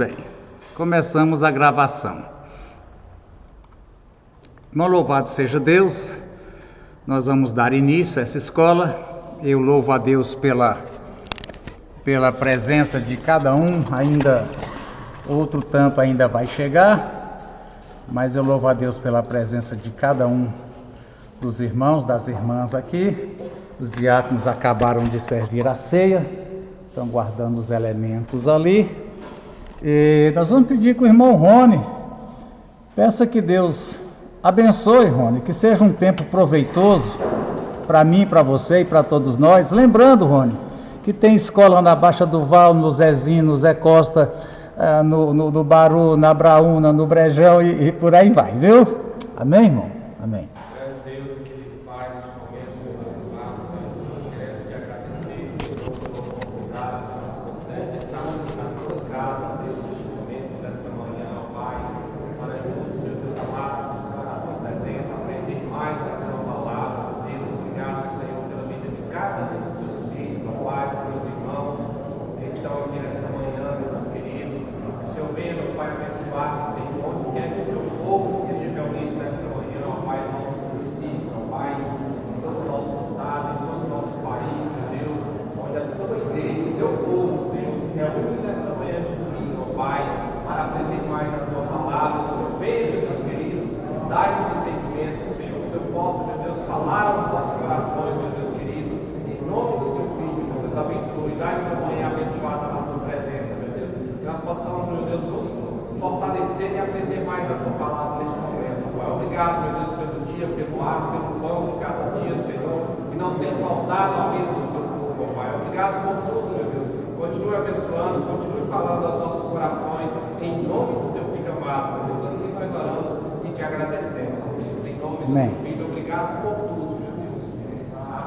bem, começamos a gravação. Bom, louvado seja Deus, nós vamos dar início a essa escola. Eu louvo a Deus pela presença de cada um, ainda outro tanto ainda vai chegar, mas eu louvo a Deus pela presença de cada um dos irmãos, das irmãs aqui. Os diáconos acabaram de servir a ceia, estão guardando os elementos ali. E nós vamos pedir que o irmão Rony peça que Deus abençoe, Rony, que seja um tempo proveitoso para mim, para você e para todos nós. Lembrando, Rony, que tem escola na Baixa do Val, no Zezinho, no Zé Costa, no Baru, na Braúna, no Brejão e por aí vai, viu? Amém, irmão? Amém.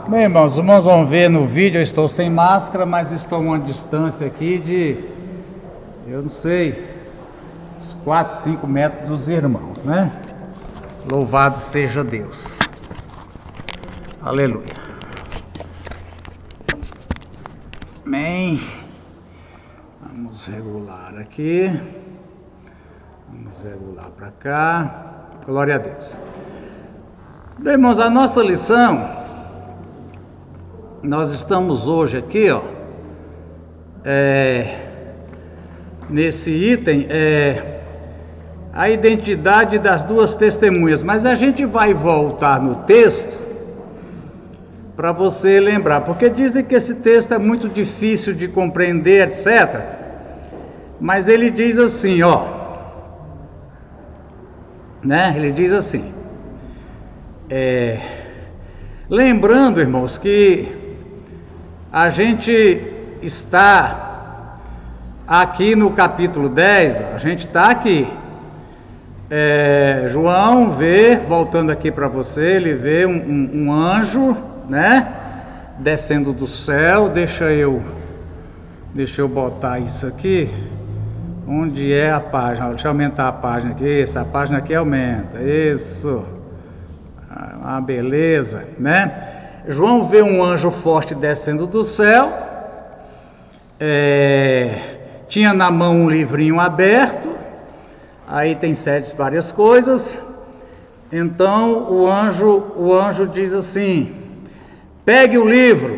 Bem, irmãos, os irmãos vão ver no vídeo, eu estou sem máscara, mas estou a uma distância aqui de, eu não sei, uns 4, 5 metros dos irmãos, né? Louvado seja Deus. Aleluia. Amém. Vamos regular aqui. Vamos regular para cá. Glória a Deus. Bem, irmãos, a nossa lição, nós estamos hoje aqui, ó, nesse item, a identidade das duas testemunhas, mas a gente vai voltar no texto para você lembrar, porque dizem que esse texto é muito difícil de compreender, etc. Mas ele diz assim, ó, né? Ele diz assim, lembrando, irmãos, que a gente está aqui no capítulo 10, a gente está aqui. João vê, voltando aqui para você, ele vê um anjo, né, descendo do céu. Deixa eu botar isso aqui. Onde é a página? Deixa eu aumentar a página aqui. Essa página aqui aumenta. Isso. Uma beleza, né? João vê um anjo forte descendo do céu, tinha na mão um livrinho aberto, aí tem várias coisas. Então o anjo diz assim, pegue o livro.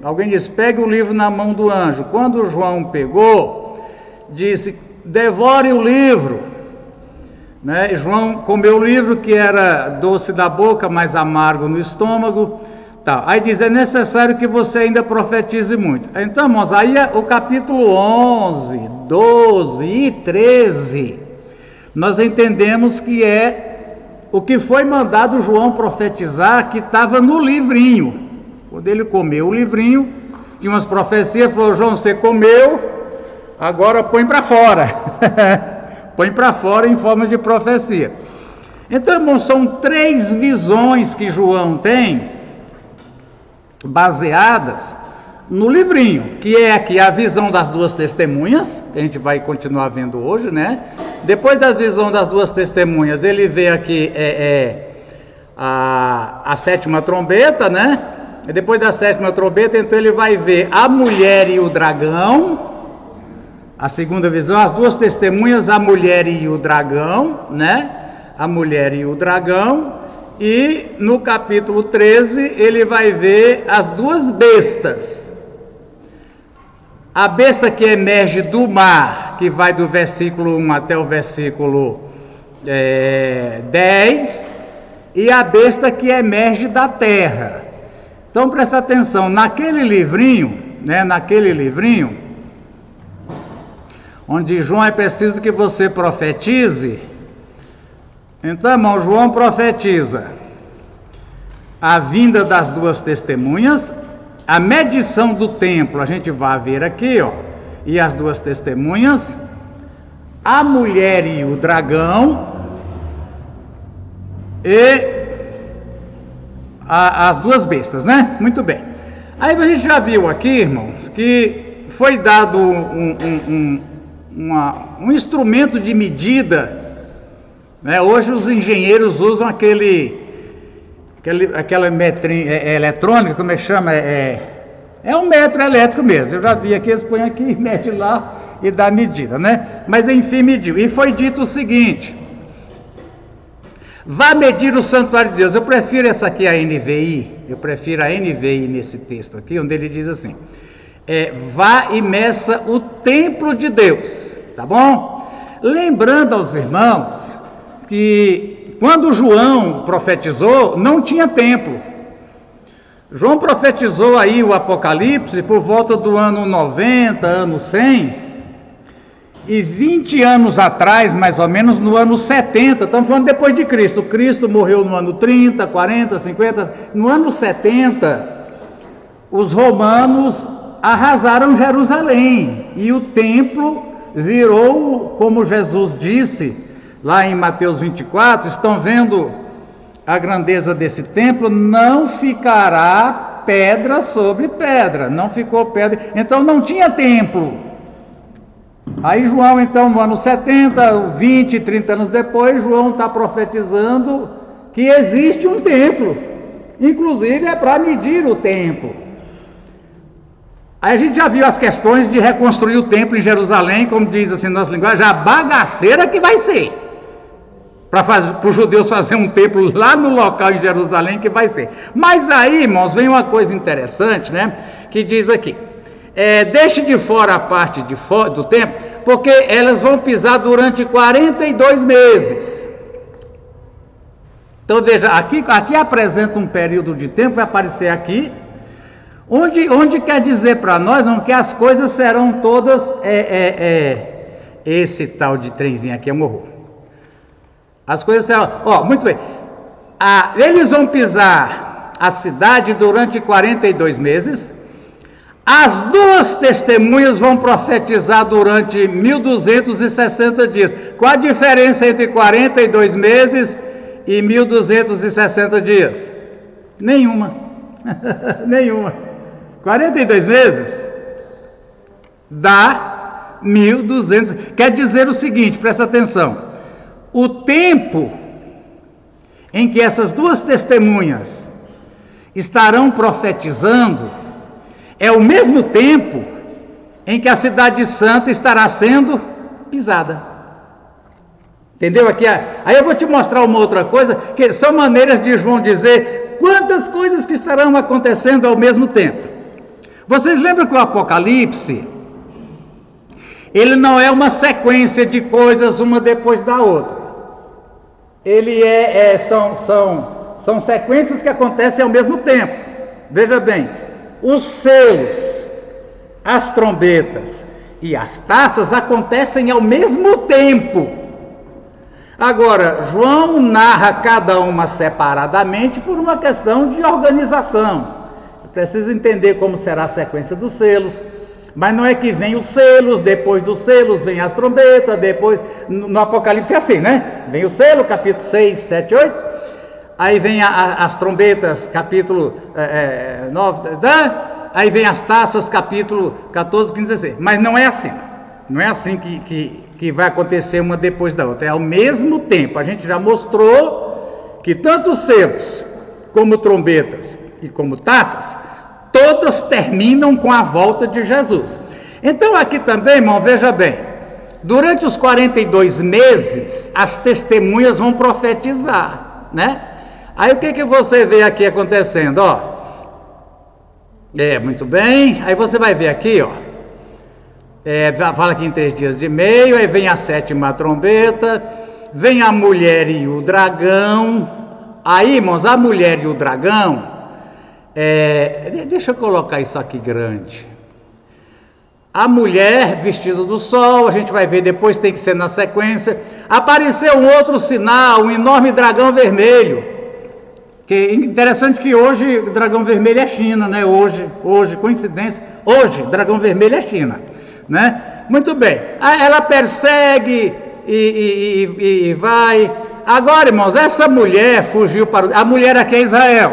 Alguém diz, pegue o livro na mão do anjo. Quando João pegou, disse, devore o livro, né? João comeu o livro, que era doce da boca, mas amargo no estômago. Tá. Aí diz, é necessário que você ainda profetize muito. Então, irmãos, aí o capítulo 11, 12 e 13, nós entendemos que é o que foi mandado João profetizar, que estava no livrinho. Quando ele comeu o livrinho, tinha umas profecias, falou, João, você comeu, agora põe para fora. Põe para fora em forma de profecia. Então, irmãos, são 3 visões que João tem, baseadas no livrinho, que é aqui a visão das duas testemunhas, que a gente vai continuar vendo hoje, né? Depois das visões das duas testemunhas, ele vê aqui a 7ª trombeta, né? E depois da 7ª trombeta, então ele vai ver a mulher e o dragão. A segunda visão, as duas testemunhas, a mulher e o dragão, né? A mulher e o dragão. E no capítulo 13 ele vai ver as duas bestas. A besta que emerge do mar, que vai do versículo 1 até o versículo 10, e a besta que emerge da terra. Então presta atenção, naquele livrinho, né, onde João é preciso que você profetize. Então, irmão, João profetiza a vinda das duas testemunhas, a medição do templo, a gente vai ver aqui, ó, e as duas testemunhas, a mulher e o dragão, e as duas bestas, né? Muito bem. Aí a gente já viu aqui, irmãos, que foi dado um instrumento de medida, né? Hoje os engenheiros usam aquela metrinha eletrônica, como é que chama? É um metro elétrico mesmo. Eu já vi aqui, eles põem aqui, mede lá e dá a medida, né? Mas enfim, mediu. E foi dito o seguinte: vá medir o santuário de Deus. Eu prefiro essa aqui, a NVI. Eu prefiro a NVI nesse texto aqui, onde ele diz assim: vá e meça o templo de Deus, tá bom? Lembrando aos irmãos que quando João profetizou, não tinha templo. João profetizou aí o Apocalipse por volta do ano 90, ano 100, e 20 anos atrás, mais ou menos, no ano 70, estamos falando depois de Cristo. Cristo morreu no ano 30, 40, 50, no ano 70, os romanos arrasaram Jerusalém, e o templo virou, como Jesus disse, lá em Mateus 24, estão vendo a grandeza desse templo, não ficará pedra sobre pedra, não ficou pedra, então não tinha templo. Aí João, então, no ano 70, 20, 30 anos depois, João está profetizando que existe um templo, inclusive é para medir o templo. Aí a gente já viu as questões de reconstruir o templo em Jerusalém, como diz assim na nossa linguagem, a bagaceira que vai ser, para os judeus fazer um templo lá no local em Jerusalém que vai ser. Mas aí, irmãos, vem uma coisa interessante, né, que diz aqui: deixe de fora a parte do templo, porque elas vão pisar durante 42 meses. Então veja, aqui apresenta um período de tempo, vai aparecer aqui, onde quer dizer para nós que as coisas serão todas, esse tal de trenzinho aqui é um horror. As coisas serão, muito bem, eles vão pisar a cidade durante 42 meses, as duas testemunhas vão profetizar durante 1260 dias. Qual a diferença entre 42 meses e 1260 dias? Nenhuma. Nenhuma. 42 meses dá 1200. Quer dizer o seguinte, presta atenção: o tempo em que essas duas testemunhas estarão profetizando é o mesmo tempo em que a cidade santa estará sendo pisada. Entendeu aqui? Aí eu vou te mostrar uma outra coisa, que são maneiras de João dizer quantas coisas que estarão acontecendo ao mesmo tempo. Vocês lembram que o Apocalipse, ele não é uma sequência de coisas uma depois da outra. Ele são sequências que acontecem ao mesmo tempo. Veja bem, os selos, as trombetas e as taças acontecem ao mesmo tempo. Agora, João narra cada uma separadamente por uma questão de organização. Precisa entender como será a sequência dos selos. Mas não é que vem os selos, depois dos selos vem as trombetas, depois, no Apocalipse é assim, né? Vem o selo, capítulo 6, 7, 8, aí vem as trombetas, capítulo 9, aí vem as taças, capítulo 14, 15, 16. Mas não é assim, não é assim que vai acontecer uma depois da outra, é ao mesmo tempo. A gente já mostrou que tanto selos, como trombetas e como taças, todas terminam com a volta de Jesus. Então aqui também, irmão, veja bem, durante os 42 meses, as testemunhas vão profetizar, né? Aí o que você vê aqui acontecendo, ó? Muito bem, aí você vai ver aqui, ó. Fala aqui em 3 dias e meio, aí vem a 7ª trombeta, vem a mulher e o dragão. Aí, irmãos, a mulher e o dragão, deixa eu colocar isso aqui grande. A mulher vestida do sol, a gente vai ver depois, tem que ser na sequência. Apareceu um outro sinal, um enorme dragão vermelho. Que interessante que hoje o dragão vermelho é China, né? Hoje, coincidência, hoje dragão vermelho é China, né? Muito bem, ela persegue e vai. Agora, irmãos, essa mulher fugiu para a mulher aqui é Israel.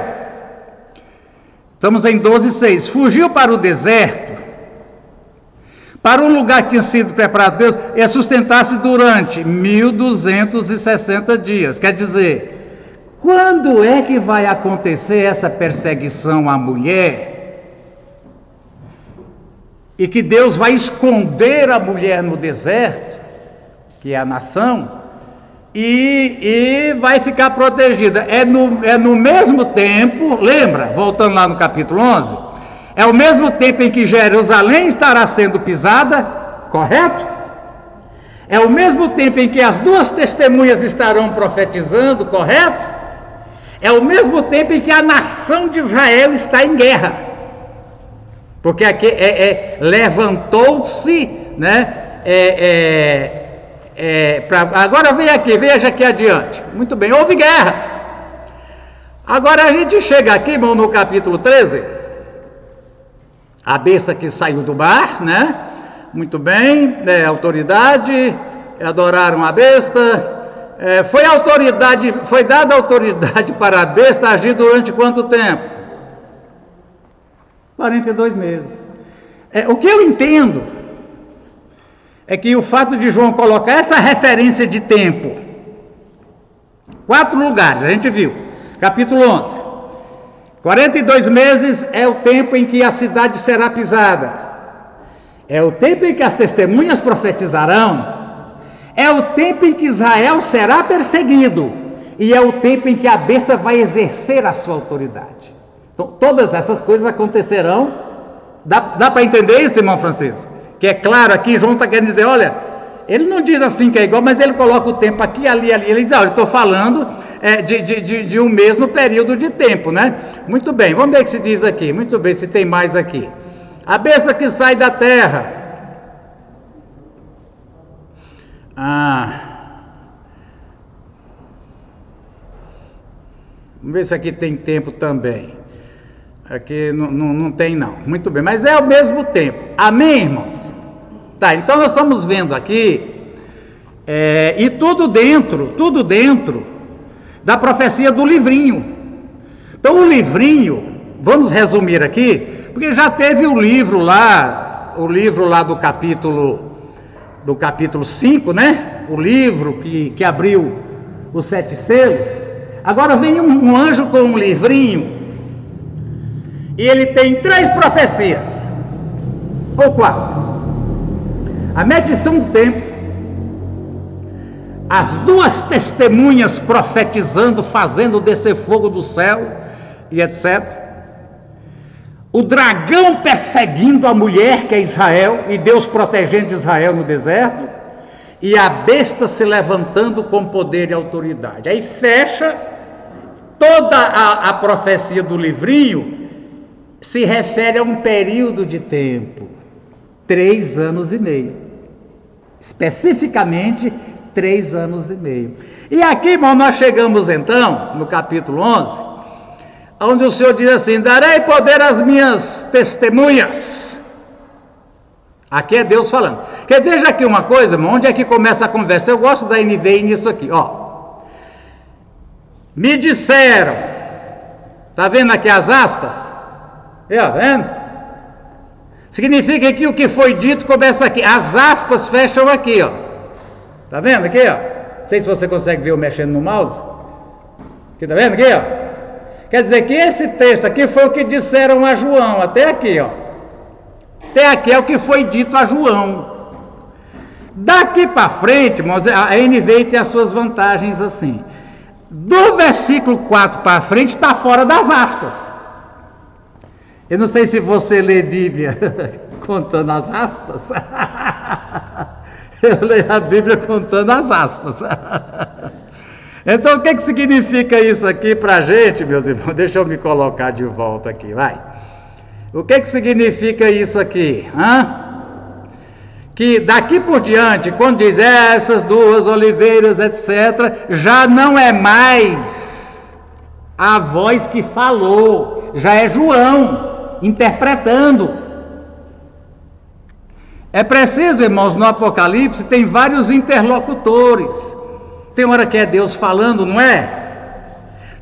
Estamos em 12:6. Fugiu para o deserto, para um lugar que tinha sido preparado por Deus, e sustentar-se durante 1260 dias. Quer dizer, quando é que vai acontecer essa perseguição à mulher? E que Deus vai esconder a mulher no deserto, que é a nação, e vai ficar protegida. É no mesmo tempo, lembra, voltando lá no capítulo 11, é o mesmo tempo em que Jerusalém estará sendo pisada, correto? É o mesmo tempo em que as 2 testemunhas estarão profetizando, correto? É o mesmo tempo em que a nação de Israel está em guerra. Porque aqui levantou-se, né? Agora veja aqui adiante. Muito bem, houve guerra. Agora a gente chega aqui, irmão, no capítulo 13. A besta que saiu do mar, né? Muito bem, autoridade, adoraram a besta. Foi dada autoridade para a besta agir durante quanto tempo? 42 meses. O que eu entendo é que o fato de João colocar essa referência de tempo, 4 lugares, a gente viu, capítulo 11, 42 meses é o tempo em que a cidade será pisada, é o tempo em que as testemunhas profetizarão, é o tempo em que Israel será perseguido, e é o tempo em que a besta vai exercer a sua autoridade. Então, todas essas coisas acontecerão. Dá para entender isso, irmão Francisco? Que é claro aqui, João está querendo dizer, olha, ele não diz assim que é igual, mas ele coloca o tempo aqui, ali, ele diz, olha, eu estou falando de um mesmo período de tempo, né? Muito bem, vamos ver o que se diz aqui, muito bem, se tem mais aqui. A besta que sai da terra. Vamos ver se aqui tem tempo também. Aqui não tem não. Muito bem, mas é ao mesmo tempo. Amém, irmãos? Tá, então nós estamos vendo aqui, e tudo dentro da profecia do livrinho. Então o livrinho, vamos resumir aqui, porque já teve o livro lá do capítulo 5, né? O livro que abriu os 7 selos. Agora vem um anjo com um livrinho, e ele tem 3 profecias, ou 4. A medição do tempo, as 2 testemunhas profetizando, fazendo descer fogo do céu, e etc. O dragão perseguindo a mulher, que é Israel, e Deus protegendo Israel no deserto, e a besta se levantando com poder e autoridade. Aí fecha toda a profecia do livrinho, se refere a um período de tempo, 3 anos e meio, especificamente 3 anos e meio. E aqui, irmão, nós chegamos então, no capítulo 11, onde o Senhor diz assim, darei poder às minhas testemunhas. Aqui é Deus falando. Quer veja aqui uma coisa, irmão, onde é que começa a conversa? Eu gosto da NVI nisso aqui, ó. Me disseram, tá vendo aqui as aspas? Tá vendo? Significa que o que foi dito começa aqui, as aspas fecham aqui, ó. Tá vendo aqui, ó? Não sei se você consegue ver eu mexendo no mouse. Aqui, tá vendo aqui, ó? Quer dizer que esse texto aqui foi o que disseram a João, até aqui, ó. até aqui é o que foi dito a João. Daqui para frente, irmãos, a NVI tem as suas vantagens assim. Do versículo 4 para frente está fora das aspas. Eu não sei se você lê Bíblia contando as aspas. Eu leio a Bíblia contando as aspas. Então, o que significa isso aqui para a gente, meus irmãos? Deixa eu me colocar de volta aqui, vai. O que significa isso aqui? Que daqui por diante, quando diz essas duas oliveiras, etc., já não é mais a voz que falou, já é João interpretando. É preciso, irmãos, no Apocalipse tem vários interlocutores. Tem hora que é Deus falando, não é?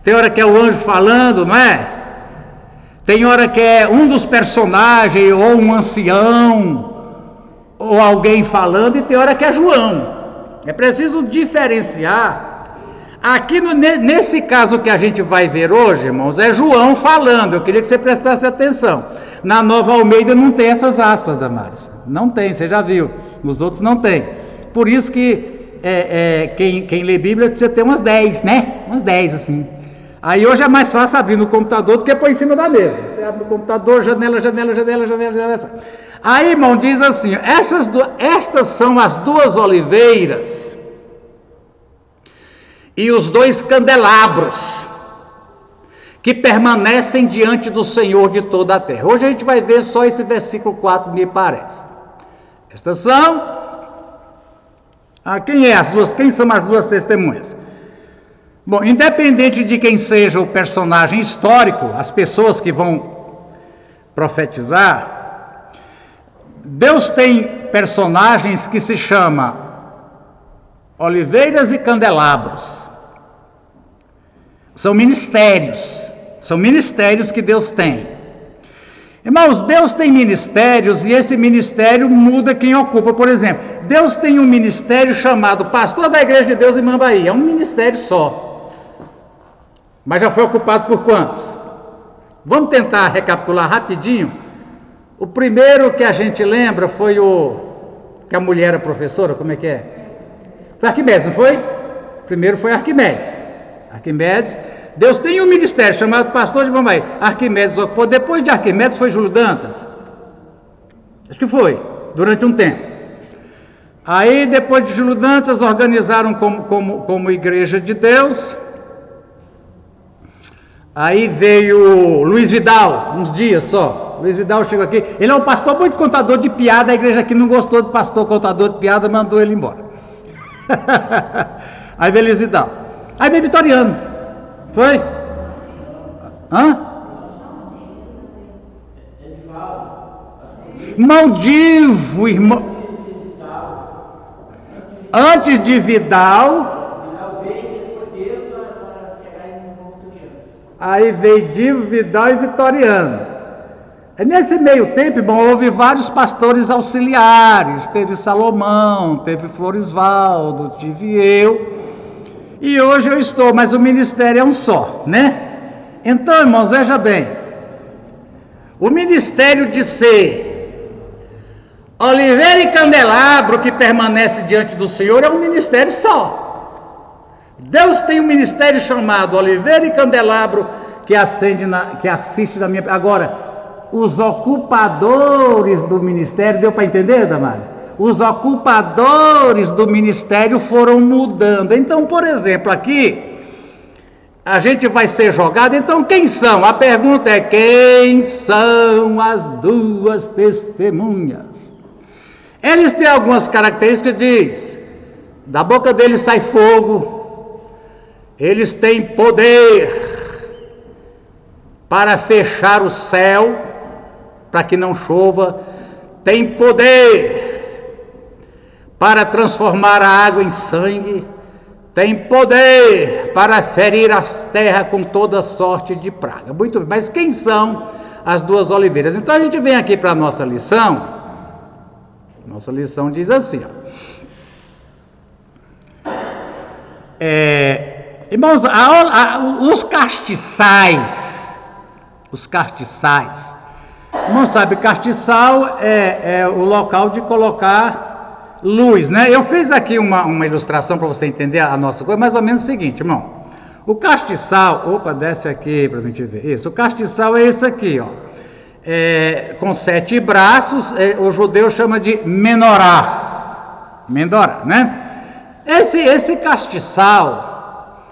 Tem hora que é o anjo falando, não é? Tem hora que é um dos personagens, ou um ancião, ou alguém falando, e tem hora que é João. É preciso diferenciar. Aqui nesse caso que a gente vai ver hoje, irmãos, é João falando. Eu queria que você prestasse atenção. Na Nova Almeida não tem essas aspas, Damares. Não tem, você já viu. Nos outros não tem. Por isso que quem lê Bíblia precisa ter umas 10, né? Umas 10 assim. Aí hoje é mais fácil abrir no computador do que pôr em cima da mesa. Você abre no computador, janela. Aí, irmão, diz assim: estas são as duas oliveiras e os dois candelabros que permanecem diante do Senhor de toda a terra. Hoje a gente vai ver só esse versículo 4, me parece. Estas são... quem são as duas testemunhas? Bom, independente de quem seja o personagem histórico, as pessoas que vão profetizar, Deus tem personagens que se chamam oliveiras e candelabros. São ministérios que Deus tem. Irmãos, Deus tem ministérios e esse ministério muda quem ocupa. Por exemplo, Deus tem um ministério chamado Pastor da Igreja de Deus em Mambaí. É um ministério só. Mas já foi ocupado por quantos? Vamos tentar recapitular rapidinho. O primeiro que a gente lembra foi que a mulher era professora, como é que é? Foi Arquimedes, não foi? Primeiro foi Arquimedes. Deus tem um ministério chamado Pastor de Mambaí. Arquimedes ocupou. Depois de Arquimedes foi Júlio Dantas. Acho que foi, durante um tempo. Aí depois de Júlio Dantas organizaram como Igreja de Deus. Aí veio Luiz Vidal, uns dias só. Luiz Vidal chegou aqui. Ele é um pastor muito contador de piada. A igreja aqui não gostou do pastor contador de piada, mandou ele embora. Aí veio Luiz Vidal. Aí veio Vitoriano. Foi? Maldivo, irmão. Antes de Vidal. Aí veio Divo, Vidal e Vitoriano. Nesse meio tempo, irmão, houve vários pastores auxiliares. Teve Salomão, teve Florisvaldo, tive eu. E hoje eu estou, mas o ministério é um só, né? Então, irmãos, veja bem. O ministério de ser oliveira e candelabro que permanece diante do Senhor é um ministério só. Deus tem um ministério chamado oliveira e candelabro que assiste na minha... Agora, os ocupadores do ministério, deu para entender, Damares? Os ocupadores do ministério foram mudando. Então, por exemplo, aqui, a gente vai ser jogado. Então, quem são? A pergunta é: quem são as duas testemunhas? Eles têm algumas características que diz: da boca deles sai fogo, eles têm poder para fechar o céu, para que não chova, tem poder para transformar a água em sangue, tem poder para ferir as terras com toda sorte de praga. Muito bem, mas quem são as duas oliveiras? Então a gente vem aqui para a nossa lição. Nossa lição diz assim, irmãos, os castiçais, Não sabe, castiçal é o local de colocar luz, né? Eu fiz aqui uma ilustração para você entender a nossa coisa, mais ou menos o seguinte, irmão. O castiçal, opa, desce aqui para a gente ver. Isso, o castiçal é isso aqui, ó. Com 7 braços, o judeu chama de menorá. Menorá, né? Esse castiçal,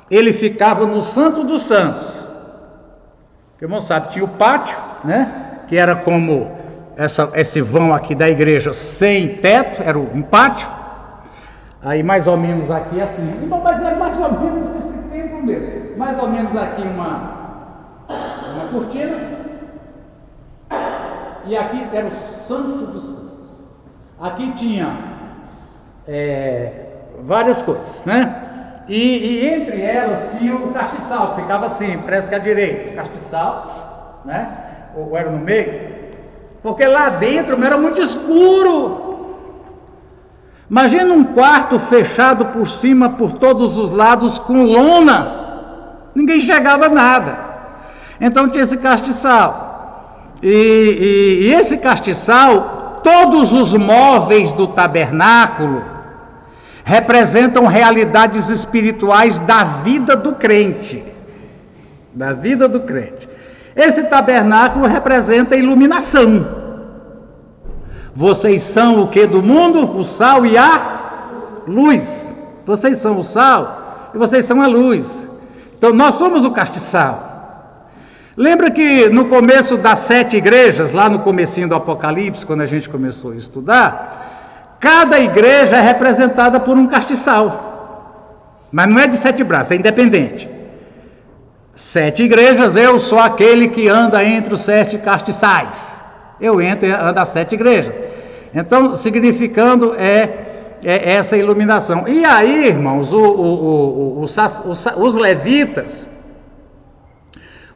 ele ficava no Santo dos Santos. Porque, irmão, sabe, tinha o pátio, né? Que era como esse vão aqui da igreja sem teto, era um pátio. Aí mais ou menos aqui assim, mas é mais ou menos nesse tempo mesmo. Mais ou menos aqui uma cortina. E aqui era o Santo dos Santos. Aqui tinha várias coisas, né? E entre elas tinha o castiçal, que ficava assim, parece que à direita, castiçal, né? Ou era no meio, porque lá dentro era muito escuro. Imagina um quarto fechado por cima, por todos os lados, com lona, ninguém enxergava nada. Então tinha esse castiçal, e esse castiçal, todos os móveis do tabernáculo representam realidades espirituais da vida do crente, da vida do crente. Esse tabernáculo representa a iluminação. Vocês são o que do mundo? O sal e a luz. Vocês são o sal e vocês são a luz. Então nós somos o castiçal. Lembra que no começo das 7 igrejas, lá no comecinho do Apocalipse, quando a gente começou a estudar, cada igreja é representada por um castiçal. Mas não é de 7 braços, é independente. 7 igrejas, eu sou aquele que anda entre os 7 castiçais. Eu ando às 7 igrejas. Então, significando essa iluminação. E aí, irmãos, os levitas,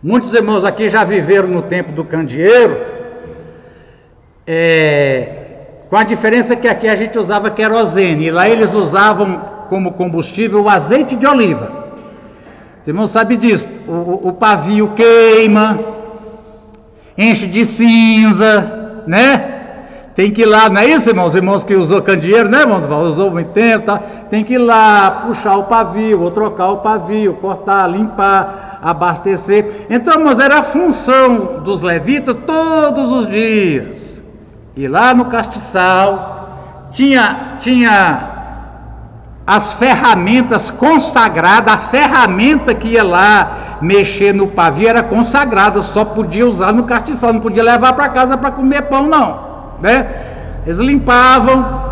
muitos irmãos aqui já viveram no tempo do candeeiro, com a diferença que aqui a gente usava querosene, e lá eles usavam como combustível o azeite de oliva. Os irmãos sabem disso, o pavio queima, enche de cinza, né? Tem que ir lá, não é isso, irmãos? Os irmãos que usou candeeiro, né, irmãos? Usou muito tempo, tá? Tem que ir lá, puxar o pavio, ou trocar o pavio, cortar, limpar, abastecer. Então, irmãos, era a função dos levitas todos os dias. E lá no castiçal tinha as ferramentas consagradas. A ferramenta que ia lá mexer no pavio era consagrada, só podia usar no castiçal, não podia levar para casa para comer pão, não, né? Eles limpavam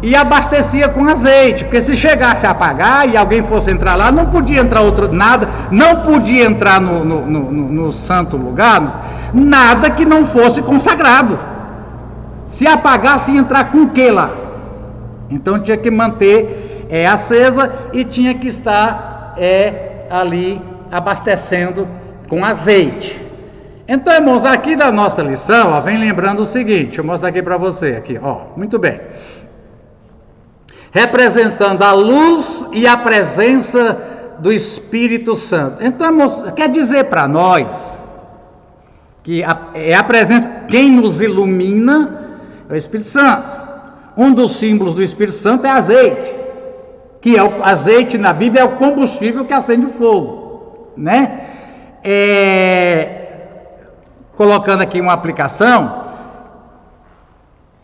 e abastecia com azeite, porque se chegasse a apagar e alguém fosse entrar lá, não podia entrar nada, não podia entrar no santo lugar, nada que não fosse consagrado. Se apagasse, ia entrar com o que lá? Então tinha que manter acesa e tinha que estar ali abastecendo com azeite. Então, irmãos, aqui da nossa lição, ó, vem lembrando o seguinte, deixa eu mostrar aqui para você, aqui, ó, muito bem. Representando a luz e a presença do Espírito Santo. Então, irmãos, quer dizer para nós que a presença, quem nos ilumina é o Espírito Santo. Um dos símbolos do Espírito Santo é azeite, que é o azeite na Bíblia é o combustível que acende o fogo, né? Colocando aqui uma aplicação,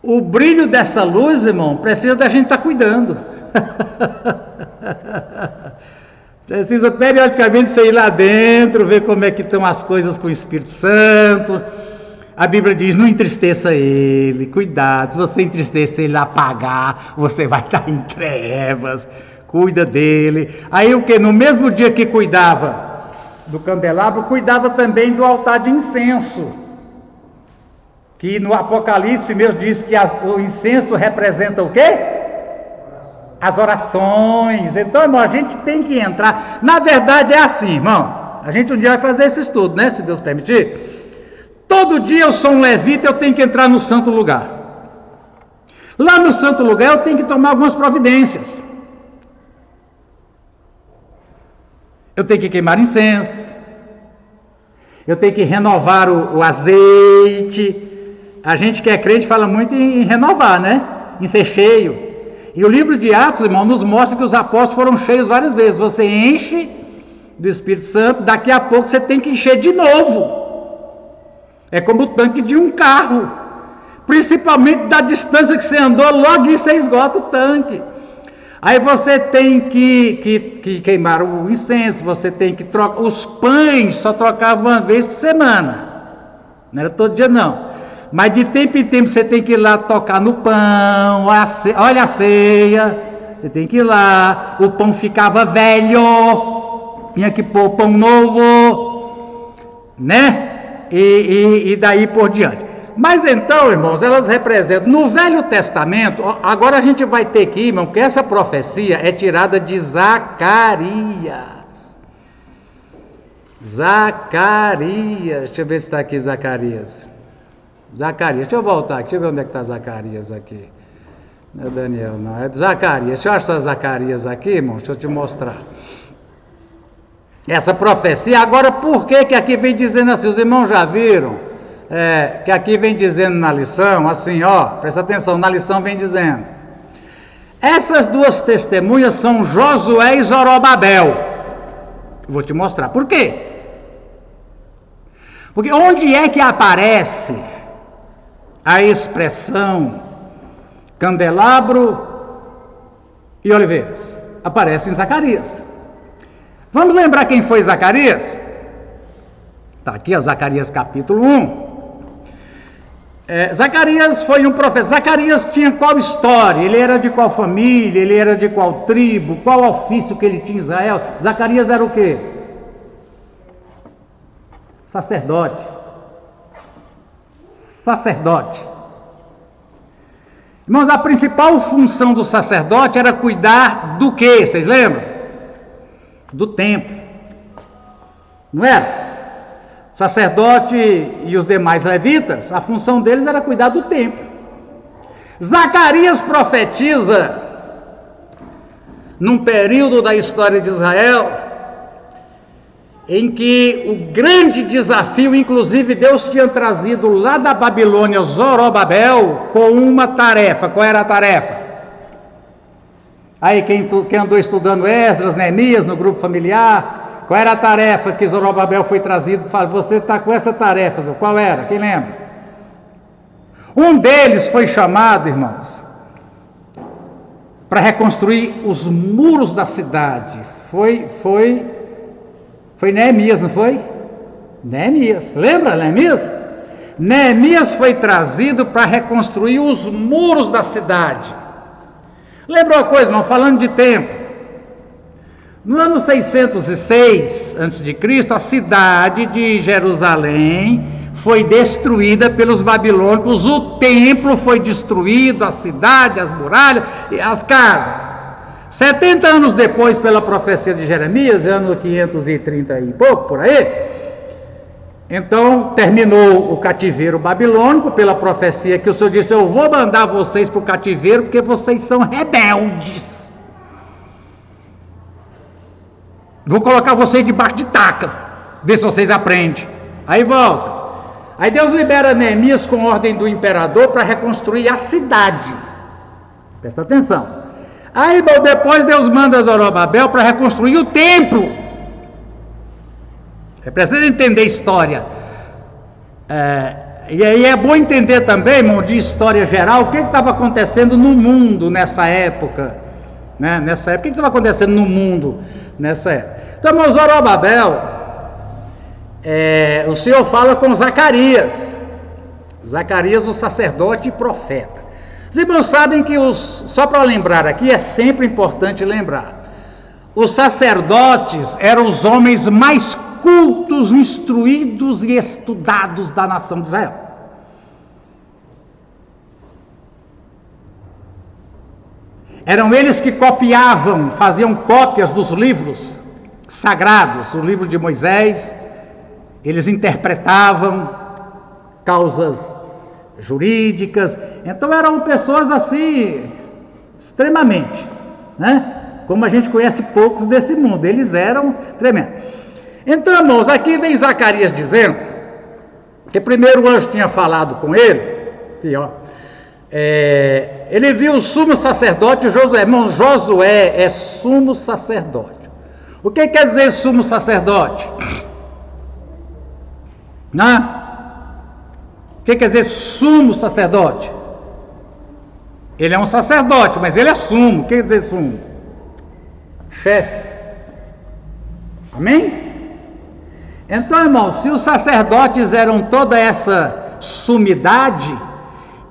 o brilho dessa luz, irmão, precisa da gente estar cuidando. Precisa periodicamente você ir lá dentro, ver como é que estão as coisas com o Espírito Santo. A Bíblia diz, não entristeça ele, cuidado, se você entristecer ele apagar, você vai estar em trevas, cuida dele. Aí o que? No mesmo dia que cuidava do candelabro, cuidava também do altar de incenso, que no Apocalipse mesmo diz que o incenso representa o quê? As orações. Então, irmão, a gente tem que entrar, na verdade é assim, irmão, a gente um dia vai fazer esse estudo, né, se Deus permitir. Todo dia eu sou um levita, eu tenho que entrar no santo lugar. Lá no santo lugar eu tenho que tomar algumas providências. Eu tenho que queimar incenso. Eu tenho que renovar o azeite. A gente que é crente fala muito em renovar, né? Em ser cheio. E o livro de Atos, irmão, nos mostra que os apóstolos foram cheios várias vezes. Você enche do Espírito Santo, daqui a pouco você tem que encher de novo. É como o tanque de um carro. Principalmente da distância que você andou, logo você esgota o tanque. Aí você tem que queimar o incenso, você tem que trocar. Os pães só trocavam uma vez por semana. Não era todo dia não. Mas de tempo em tempo você tem que ir lá tocar no pão. Olha a ceia. Você tem que ir lá. O pão ficava velho. Tinha que pôr pão novo. Né? E daí por diante. Mas então, irmãos, elas representam, no Velho Testamento, agora a gente vai ter que, irmão, que essa profecia é tirada de Zacarias. Zacarias, deixa eu ver se está aqui Zacarias. Zacarias, deixa eu voltar aqui, deixa eu ver onde é que está Zacarias aqui. Não é Daniel, não, é Zacarias. Deixa eu achar Zacarias aqui, irmão, deixa eu te mostrar. Essa profecia, agora por que aqui vem dizendo assim, os irmãos já viram? Que aqui vem dizendo na lição, assim, ó, presta atenção, na lição vem dizendo, essas duas testemunhas são Josué e Zorobabel. Vou te mostrar, por quê? Porque onde é que aparece a expressão candelabro e oliveiras? Aparece em Zacarias. Vamos lembrar quem foi Zacarias? Está aqui, ó, Zacarias capítulo 1. Zacarias foi um profeta. Zacarias tinha qual história? Ele era de qual família? Ele era de qual tribo? Qual ofício que ele tinha em Israel? Zacarias era o quê? Sacerdote. Sacerdote. Irmãos, a principal função do sacerdote era cuidar do quê? Vocês lembram? Do templo. Não era? Sacerdote e os demais levitas, a função deles era cuidar do templo. Zacarias profetiza num período da história de Israel em que o grande desafio, inclusive Deus tinha trazido lá da Babilônia Zorobabel com uma tarefa. Qual era a tarefa? Aí quem andou estudando Esdras, Neemias no grupo familiar, qual era a tarefa que Zorobabel foi trazido? Fala, você está com essa tarefa. Qual era? Quem lembra? Um deles foi chamado, irmãos, para reconstruir os muros da cidade. Foi Neemias, não foi? Neemias. Lembra Neemias? Neemias foi trazido para reconstruir os muros da cidade. Lembra uma coisa, irmão? Falando de tempo. No ano 606 a.C., a cidade de Jerusalém foi destruída pelos babilônicos, o templo foi destruído, a cidade, as muralhas e as casas. 70 anos depois, pela profecia de Jeremias, ano 530 e pouco, por aí, então terminou o cativeiro babilônico, pela profecia que o Senhor disse, eu vou mandar vocês para o cativeiro porque vocês são rebeldes. Vou colocar vocês debaixo de taca, ver se vocês aprendem. Aí volta. Aí Deus libera Neemias com ordem do imperador para reconstruir a cidade. Presta atenção. Aí depois Deus manda Zorobabel para reconstruir o templo. É preciso entender história. E aí é bom entender também, irmão, de história geral, o que estava acontecendo no mundo nessa época. Né? O que estava acontecendo no mundo nessa época? Então, irmão, Zorobabel, o Senhor fala com Zacarias, o sacerdote e profeta. Os irmãos sabem que, só para lembrar aqui, é sempre importante lembrar, os sacerdotes eram os homens mais cultos, instruídos e estudados da nação de Israel. Eram eles que copiavam, faziam cópias dos livros sagrados, o livro de Moisés, eles interpretavam causas jurídicas, então eram pessoas assim, extremamente, né? Como a gente conhece poucos desse mundo, eles eram tremendos. Então, irmãos, aqui vem Zacarias dizendo que primeiro o anjo tinha falado com ele, aqui, ó, ele viu o sumo sacerdote Josué. Irmão, Josué é sumo sacerdote. O que quer dizer sumo sacerdote? O que quer dizer sumo sacerdote? Ele é um sacerdote, mas ele é sumo. O que quer dizer sumo? Chefe. Amém? Então, irmão, se os sacerdotes eram toda essa sumidade,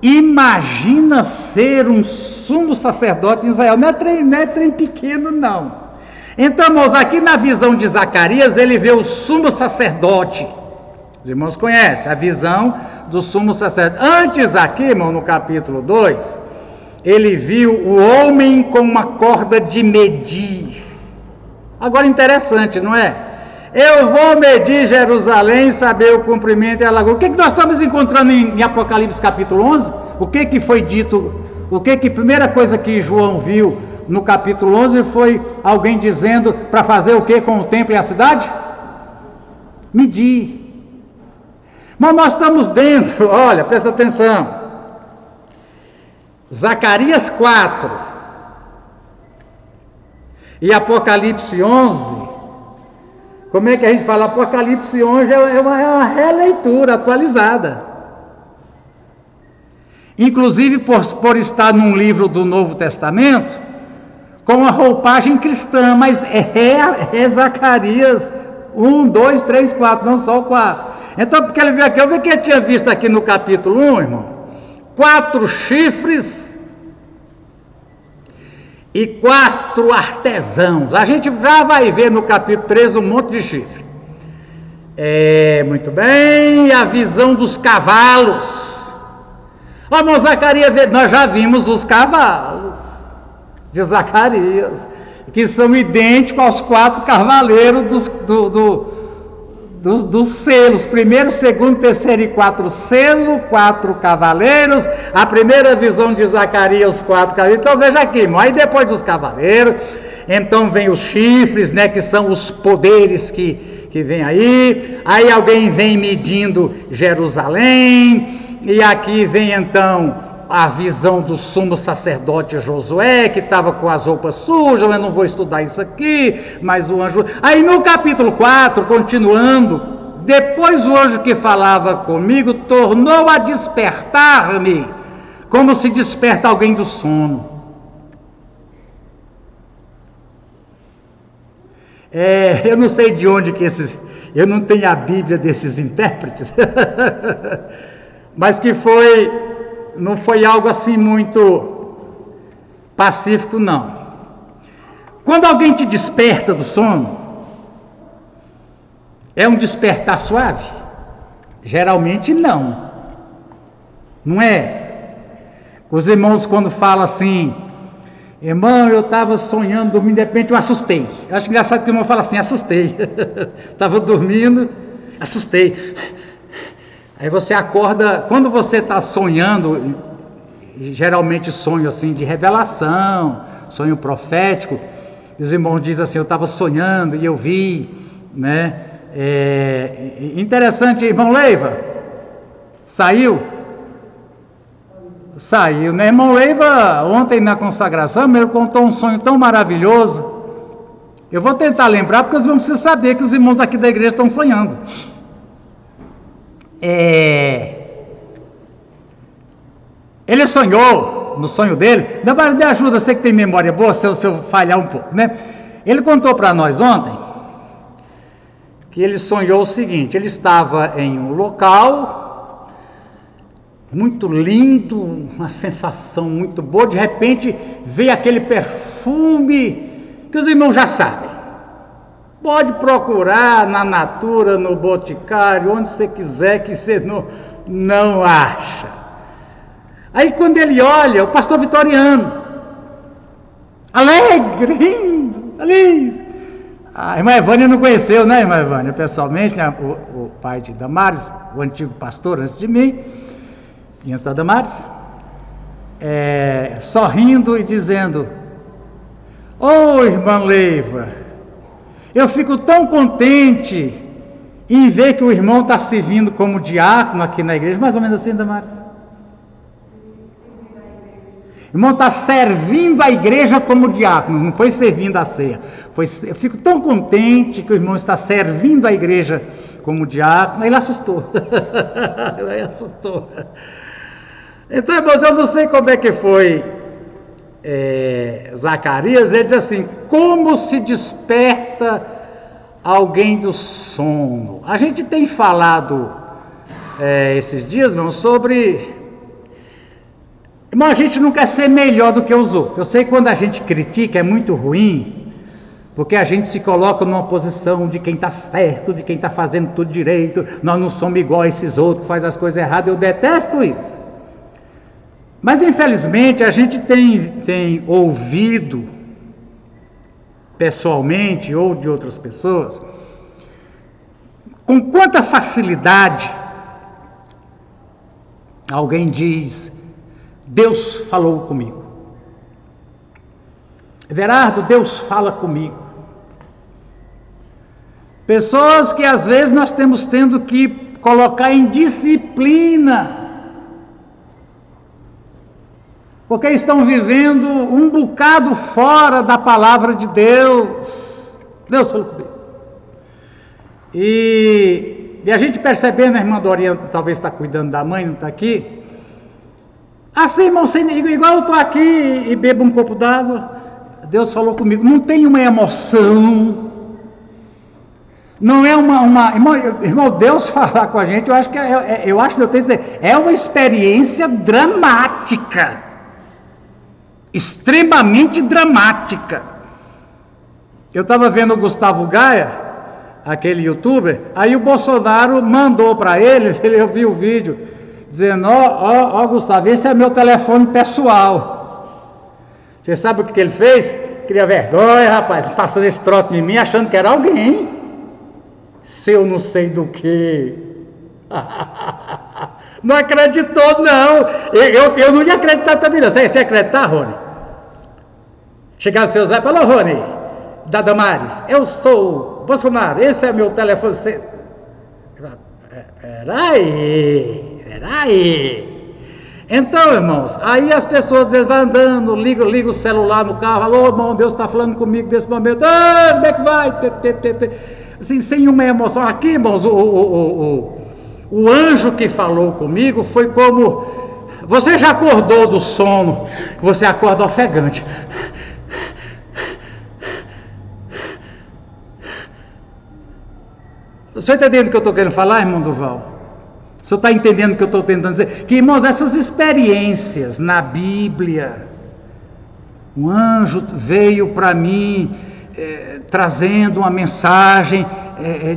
imagina ser um sumo sacerdote em Israel. Não é trem pequeno, não. Então, irmãos, aqui na visão de Zacarias, ele vê o sumo sacerdote. Os irmãos conhecem a visão do sumo sacerdote. Antes aqui, irmão, no capítulo 2, ele viu o homem com uma corda de medir. Agora interessante, não é? Eu vou medir Jerusalém, saber o comprimento e a largura. O que nós estamos encontrando em Apocalipse capítulo 11? O que foi dito? A primeira coisa que João viu no capítulo 11 foi alguém dizendo para fazer o que com o templo e a cidade? Medir. Mas nós estamos dentro, olha, presta atenção. Zacarias 4 e Apocalipse 11. Como é que a gente fala? Apocalipse 11 é uma releitura atualizada. Inclusive por estar num livro do Novo Testamento, com a roupagem cristã, mas é Zacarias 1, 2, 3, 4, não só o 4. Então, porque ele viu aqui, eu vi que ele tinha visto aqui no capítulo 1, irmão, 4 chifres e 4 artesãos. A gente já vai ver no capítulo 3 um monte de chifre. Muito bem, a visão dos cavalos. Irmão Zacarias, nós já vimos os cavalos de Zacarias, que são idênticos aos 4 cavaleiros dos selos, primeiro, segundo, terceiro e 4 selos, 4 cavaleiros. A primeira visão de Zacarias, os 4 cavaleiros. Então veja aqui, irmão, aí depois dos cavaleiros, então vem os chifres, né, que são os poderes que vem aí alguém vem medindo Jerusalém, e aqui vem então a visão do sumo sacerdote Josué, que estava com as roupas sujas. Eu não vou estudar isso aqui, mas o anjo... Aí no capítulo 4, continuando, depois o anjo que falava comigo tornou a despertar-me, como se desperta alguém do sono. Eu não sei de onde que eu não tenho a Bíblia desses intérpretes, mas que não foi algo assim muito pacífico, não. Quando alguém te desperta do sono, é um despertar suave? Geralmente não. Não é? Os irmãos, quando falam assim, irmão, eu estava sonhando, dormindo, de repente eu assustei. Eu acho engraçado que o irmão fala assim, assustei. Estava dormindo, assustei. Aí você acorda, quando você está sonhando, geralmente sonho assim de revelação, sonho profético, os irmãos dizem assim, eu estava sonhando e eu vi, né? Interessante, irmão Leiva, saiu, né? Irmão Leiva, ontem na consagração, ele contou um sonho tão maravilhoso. Eu vou tentar lembrar, porque os irmãos precisam saber que os irmãos aqui da igreja estão sonhando. Ele sonhou, no sonho dele, me ajuda, você que tem memória boa, se eu falhar um pouco, né? Ele contou para nós ontem, que ele sonhou o seguinte, ele estava em um local, muito lindo, uma sensação muito boa, de repente veio aquele perfume, que os irmãos já sabem. Pode procurar na Natura, no Boticário, onde você quiser, que você não acha. Aí quando ele olha, o pastor Vitoriano, alegre, rindo, feliz. A irmã Evânia não conheceu, né, irmã Evânia, pessoalmente, né? O pai de Damares, o antigo pastor antes de mim, e antes da Damares, sorrindo e dizendo, ô irmã Leiva, Eu fico tão contente em ver que o irmão está servindo como diácono aqui na igreja, mais ou menos assim, Damares. O irmão está servindo a igreja como diácono, não foi servindo a ceia. Eu fico tão contente que o irmão está servindo a igreja como diácono. Ele assustou. Ele assustou. Então, irmãos, eu não sei como é que foi Zacarias. Ele diz assim: como se desperta alguém do sono? A gente tem falado esses dias, irmão, sobre... Irmão, a gente não quer ser melhor do que os outros. Eu sei que quando a gente critica é muito ruim, porque a gente se coloca numa posição de quem está certo, de quem está fazendo tudo direito. Nós não somos igual a esses outros que fazem as coisas erradas. Eu detesto isso. Mas infelizmente a gente tem ouvido pessoalmente ou de outras pessoas com quanta facilidade alguém diz: Deus falou comigo. Everardo, Deus fala comigo. Pessoas que às vezes nós tendo que colocar em disciplina, porque estão vivendo um bocado fora da palavra de Deus. Deus falou comigo. E a gente percebendo, a irmã Dorinha talvez está cuidando da mãe, não está aqui. Assim, irmão, igual eu estou aqui e bebo um copo d'água, Deus falou comigo. Não tem uma emoção, não é irmão, Deus falar com a gente, eu acho que é uma experiência dramática, extremamente dramática. Eu estava vendo o Gustavo Gaia, aquele youtuber, aí o Bolsonaro mandou para ele, eu vi o vídeo, dizendo: ó Gustavo, esse é meu telefone pessoal. Você sabe o que ele fez? Cria vergonha, rapaz, passando esse troço em mim, achando que era alguém. Se eu não sei do que. Não acreditou, não. Eu não ia acreditar também, não. Você ia acreditar, Rony? Chegar seu Zé e falar: Rony, da Damares, eu sou Bolsonaro, esse é meu telefone. Peraí. Então, irmãos, aí as pessoas vão andando, liga o celular no carro: alô, irmão, Deus está falando comigo nesse momento. Como é que vai? Assim, sem uma emoção. Aqui, irmãos, o anjo que falou comigo foi como... Você já acordou do sono, você acorda ofegante. Você está entendendo o que eu estou querendo falar, irmão Duval? O senhor está entendendo o que eu estou tentando dizer? Que, irmãos, essas experiências na Bíblia, um anjo veio para mim trazendo uma mensagem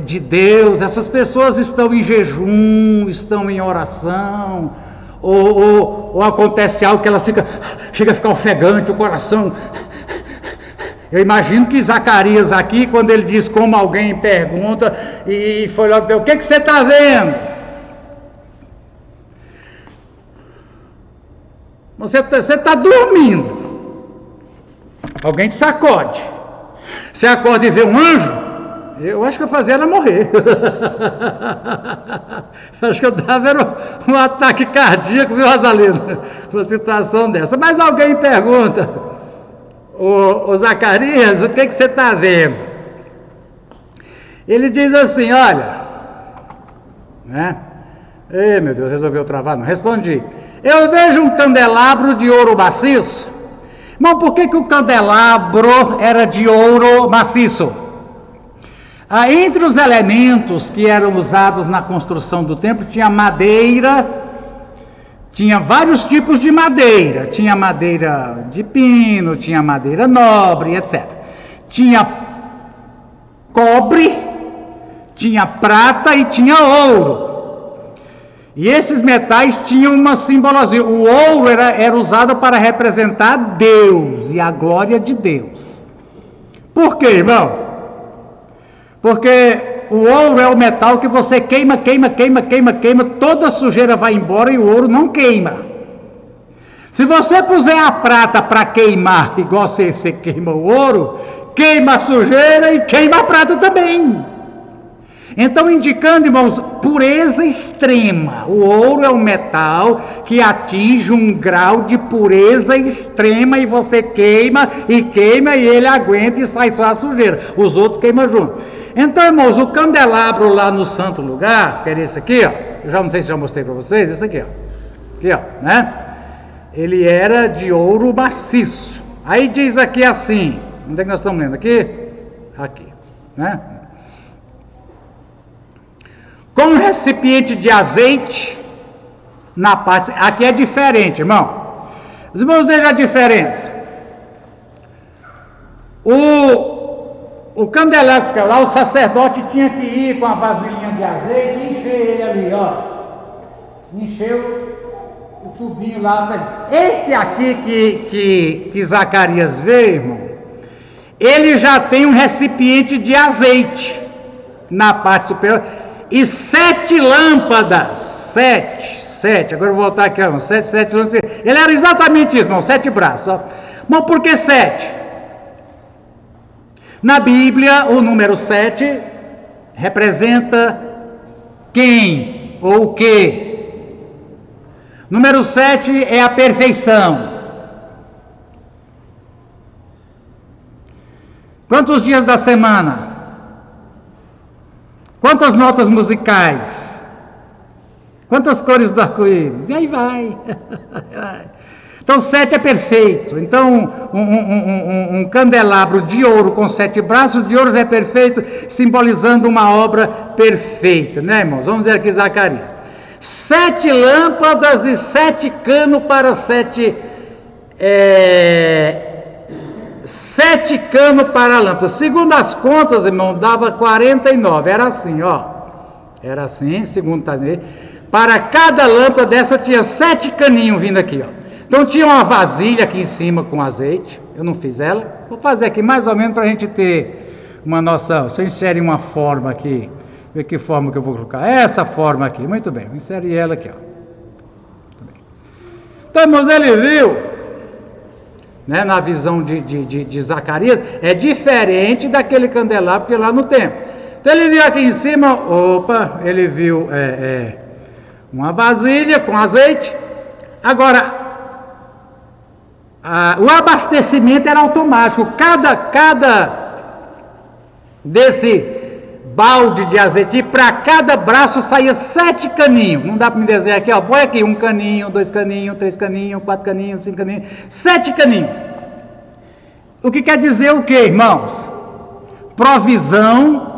de Deus. Essas pessoas estão em jejum, estão em oração, ou acontece algo que elas chega a ficar ofegante o coração. Eu imagino que Zacarias aqui, quando ele diz como alguém pergunta, e foi logo: o que você está vendo? Você está dormindo, alguém te sacode, você acorda e vê um anjo. Eu acho que eu fazia ela morrer. Acho que eu dava um ataque cardíaco, viu, Rosalina, numa situação dessa. Mas alguém pergunta: ô Zacarias, o que você está vendo? Ele diz assim: olha, né? Ei, meu Deus, resolveu travar? Não respondi. Eu vejo um candelabro de ouro maciço. Mas por que o candelabro era de ouro maciço? Entre os elementos que eram usados na construção do templo, tinha madeira, tinha vários tipos de madeira. Tinha madeira de pino, tinha madeira nobre, etc. Tinha cobre, tinha prata e tinha ouro. E esses metais tinham uma simbologia. O ouro era usado para representar Deus e a glória de Deus. Por quê, irmãos? Porque o ouro é o metal que você queima, toda a sujeira vai embora e o ouro não queima. Se você puser a prata para queimar, igual você queima o ouro, queima a sujeira e queima a prata também. Então, indicando, irmãos, pureza extrema. O ouro é um metal que atinge um grau de pureza extrema e você queima e ele aguenta e sai só a sujeira. Os outros queimam junto. Então, irmãos, o candelabro lá no santo lugar, que era esse aqui, ó, eu já não sei se já mostrei para vocês, esse aqui, ó. Aqui, ó, né? Ele era de ouro maciço. Aí diz aqui assim, onde é que nós estamos lendo aqui? Aqui, né? Com um recipiente de azeite na parte, aqui é diferente, irmão. Os irmãos vejam a diferença. O candelabro que ficava lá, o sacerdote tinha que ir com a vasilhinha de azeite e encher ele ali, ó. Encheu o tubinho lá. Esse aqui que Zacarias vê, irmão, ele já tem um recipiente de azeite na parte superior e 7 lâmpadas, 7, agora eu vou voltar aqui, ó, 7 lâmpadas, ele era exatamente isso, irmão, 7 braços, ó. Mas por que 7? Na Bíblia, o número 7 representa quem ou o que? Número 7 é a perfeição. Quantos dias da semana? Quantas notas musicais? Quantas cores do arco-íris? E aí vai. Então 7 é perfeito. Então um candelabro de ouro com 7 braços de ouro é perfeito, simbolizando uma obra perfeita, né, irmãos? Vamos ver aqui Zacarias. 7 lâmpadas e 7 canos para 7 canos para a lâmpada. Segundo as contas, irmão, dava 49. Era assim, ó. Era assim, segundo tá aí. Para cada lâmpada dessa tinha 7 caninhos vindo aqui, ó. Então tinha uma vasilha aqui em cima com azeite. Eu não fiz ela. Vou fazer aqui mais ou menos para a gente ter uma noção. Se eu inserir uma forma aqui, ver que forma que eu vou colocar. Essa forma aqui, muito bem. Vou inserir ela aqui, ó. Então, irmãos, ele viu, né, na visão de Zacarias, é diferente daquele candelabro que lá no templo. Então ele viu aqui em cima, ele viu uma vasilha com azeite. Agora, o abastecimento era automático. Cada desse balde de azeite, para cada braço saía 7 caninhos. Não dá para me desenhar aqui, ó. Põe aqui 1 caninho, 2 caninhos, 3 caninhos, 4 caninhos, 5 caninhos, 7 caninhos. O que quer dizer o que, irmãos? Provisão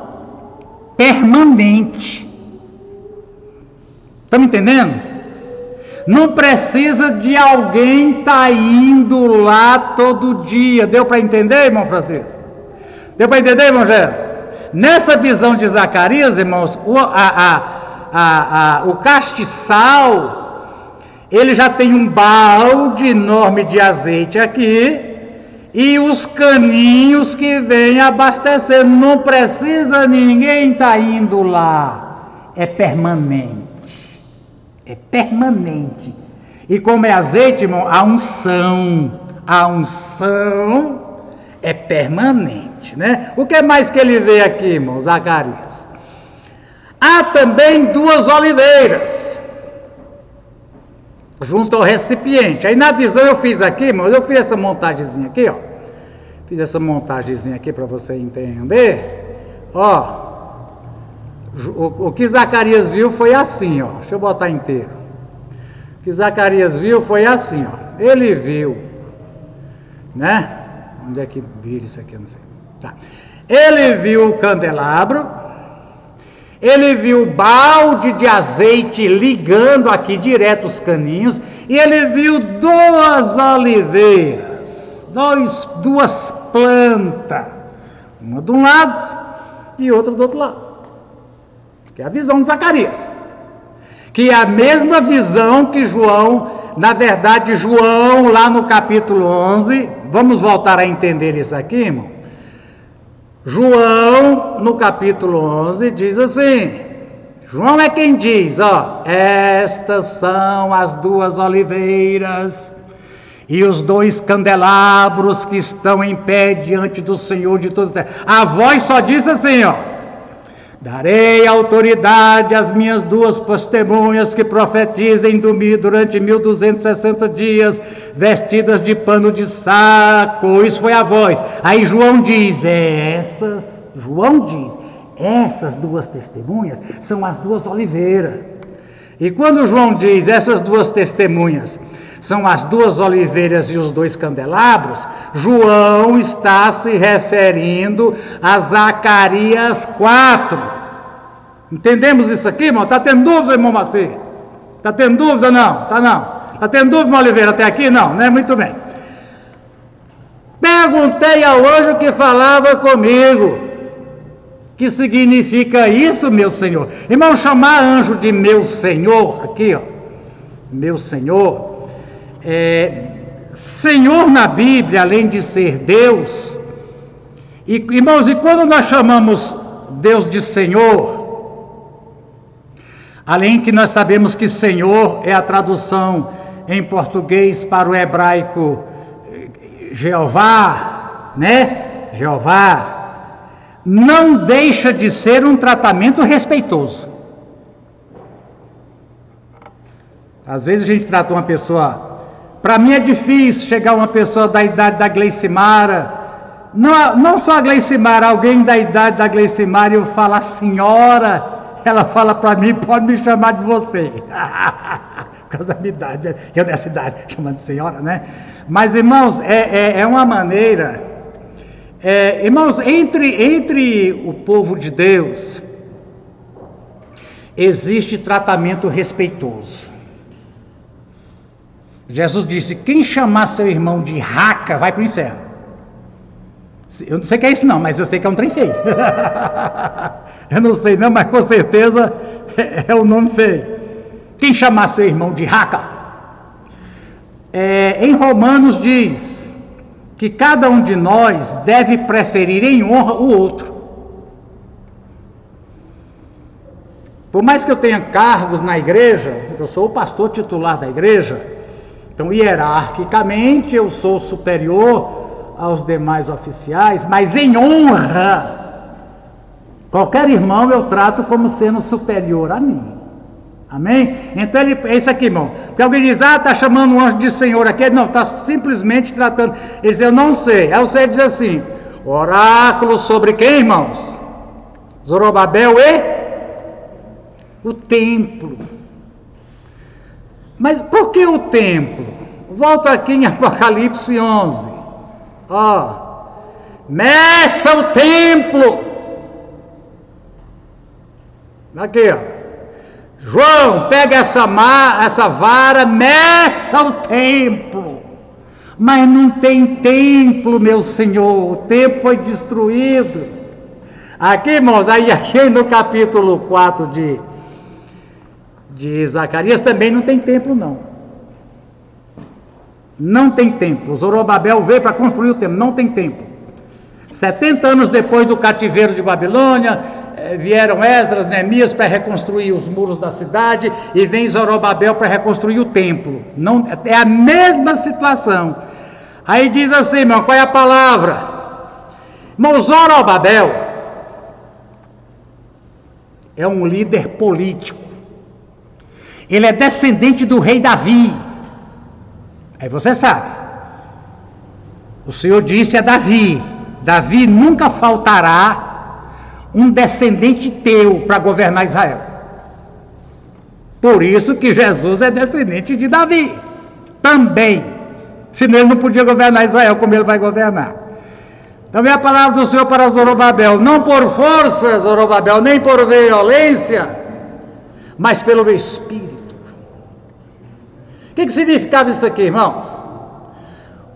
permanente. Estão me entendendo? Não precisa de alguém estar indo lá todo dia. Deu para entender, irmão Francisco? Deu para entender, irmão Jéssica? Nessa visão de Zacarias, irmãos, o castiçal, ele já tem um balde enorme de azeite aqui, e os caninhos que vêm abastecer. Não precisa ninguém estar indo lá. É permanente. É permanente. E como é azeite, irmão, a unção é permanente, né? O que mais que ele vê aqui, irmão, Zacarias? Há também 2 oliveiras junto ao recipiente. Aí na visão eu fiz aqui, irmão, eu fiz essa montagemzinha aqui, ó. Fiz essa montagemzinha aqui para você entender. Ó, o que Zacarias viu foi assim, ó. Deixa eu botar inteiro. O que Zacarias viu foi assim, ó. Ele viu, né? Onde é que vira isso aqui? Eu não sei. Tá. Ele viu o candelabro. Ele viu o balde de azeite ligando aqui direto os caninhos. E ele viu 2 oliveiras. 2 plantas. Uma de um lado e outra do outro lado. Que é a visão de Zacarias, que é a mesma visão que João, na verdade João lá no capítulo 11, vamos voltar a entender isso aqui, irmão. João no capítulo 11 diz assim, João é quem diz, ó, estas são as 2 oliveiras, e os 2 candelabros que estão em pé diante do Senhor de todos. A voz só diz assim, ó: darei autoridade às minhas 2 testemunhas que profetizem durante 1260 dias, vestidas de pano de saco. Isso foi a voz. Aí João diz, essas 2 testemunhas são as 2 oliveiras. E quando João diz essas 2 testemunhas são as 2 oliveiras e os 2 candelabros, João está se referindo a Zacarias 4. Entendemos isso aqui, irmão? Está tendo dúvida, irmão Maci? Está tendo dúvida? Não, tá não. Está tendo dúvida, irmão Oliveira, até aqui? Não, né? Muito bem. Perguntei ao anjo que falava comigo, que significa isso, meu Senhor? Irmão, chamar anjo de meu Senhor, aqui, ó, meu Senhor, Senhor na Bíblia, além de ser Deus, irmãos, e quando nós chamamos Deus de Senhor, além que nós sabemos que Senhor é a tradução em português para o hebraico Jeová, né? Jeová, não deixa de ser um tratamento respeitoso. Às vezes a gente trata uma pessoa, para mim é difícil chegar uma pessoa da idade da Gleicimara, não só a Gleicimara, alguém da idade da Gleicimara, e eu falar senhora, ela fala para mim, pode me chamar de você. Por causa da minha idade, eu dessa idade, chamando de senhora, né? Mas irmãos, é uma maneira... irmãos, entre o povo de Deus, existe tratamento respeitoso. Jesus disse, quem chamar seu irmão de raca, vai para o inferno. Eu não sei o que é isso não, mas eu sei que é um trem feio. Eu não sei não, mas com certeza é um nome feio. Quem chamar seu irmão de raca, em Romanos diz que cada um de nós deve preferir em honra o outro. Por mais que eu tenha cargos na igreja, eu sou o pastor titular da igreja, então hierarquicamente eu sou superior aos demais oficiais, mas em honra, qualquer irmão eu trato como sendo superior a mim. Amém? Então é isso aqui, irmão. Porque alguém diz, está chamando um anjo de Senhor aqui. Não, está simplesmente tratando. Ele diz, eu não sei. Aí você diz assim, oráculo sobre quem, irmãos? Zorobabel e o templo. Mas por que o templo? Volta aqui em Apocalipse 11. Meça o templo. Aqui, ó. João, pega essa vara, meça o templo. Mas não tem templo, meu Senhor. O templo foi destruído. Aqui, irmãos, aqui no capítulo 4 de Zacarias também não tem templo, não. Não tem templo. Zorobabel veio para construir o templo, não tem templo. 70 anos depois do cativeiro de Babilônia, vieram Esdras, Neemias para reconstruir os muros da cidade, e vem Zorobabel para reconstruir o templo. Não, é a mesma situação. Aí diz assim, irmão, qual é a palavra? Irmão, Zorobabel é um líder político. Ele é descendente do rei Davi. Aí você sabe. O Senhor disse a Davi, Davi nunca faltará um descendente teu para governar Israel. Por isso que Jesus é descendente de Davi também. Senão ele não podia governar Israel como ele vai governar. Também a palavra do Senhor para Zorobabel, não por força, Zorobabel, nem por violência, mas pelo meu Espírito. O que significava isso aqui, irmãos?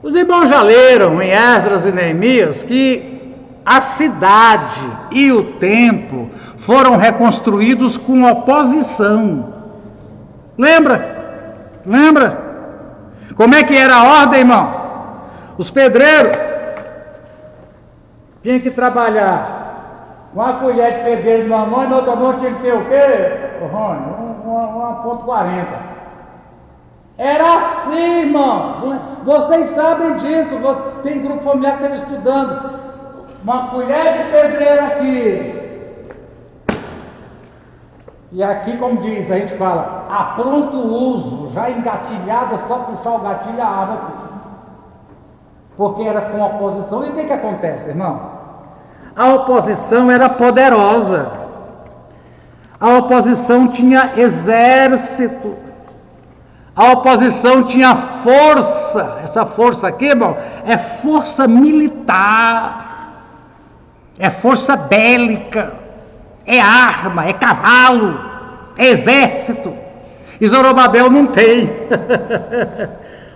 Os irmãos já leram em Esdras e Neemias que a cidade e o templo foram reconstruídos com oposição. Lembra? Como é que era a ordem, irmão? Os pedreiros tinham que trabalhar com a colher de pedreiro numa mão e na outra mão tinha que ter o quê, Rony? 1,40. Era assim, irmãos. Vocês sabem disso. Tem grupo familiar que esteve estudando. Uma colher de pedreiro aqui. E aqui, como diz, a gente fala, a pronto uso, já engatilhada, só puxar o gatilho, a árvore aqui. Porque era com oposição. E o que acontece, irmão? A oposição era poderosa. A oposição tinha exército. A oposição tinha força. Essa força aqui, irmão, é força militar. É força bélica. É arma, é cavalo, é exército. E Zorobabel não tem.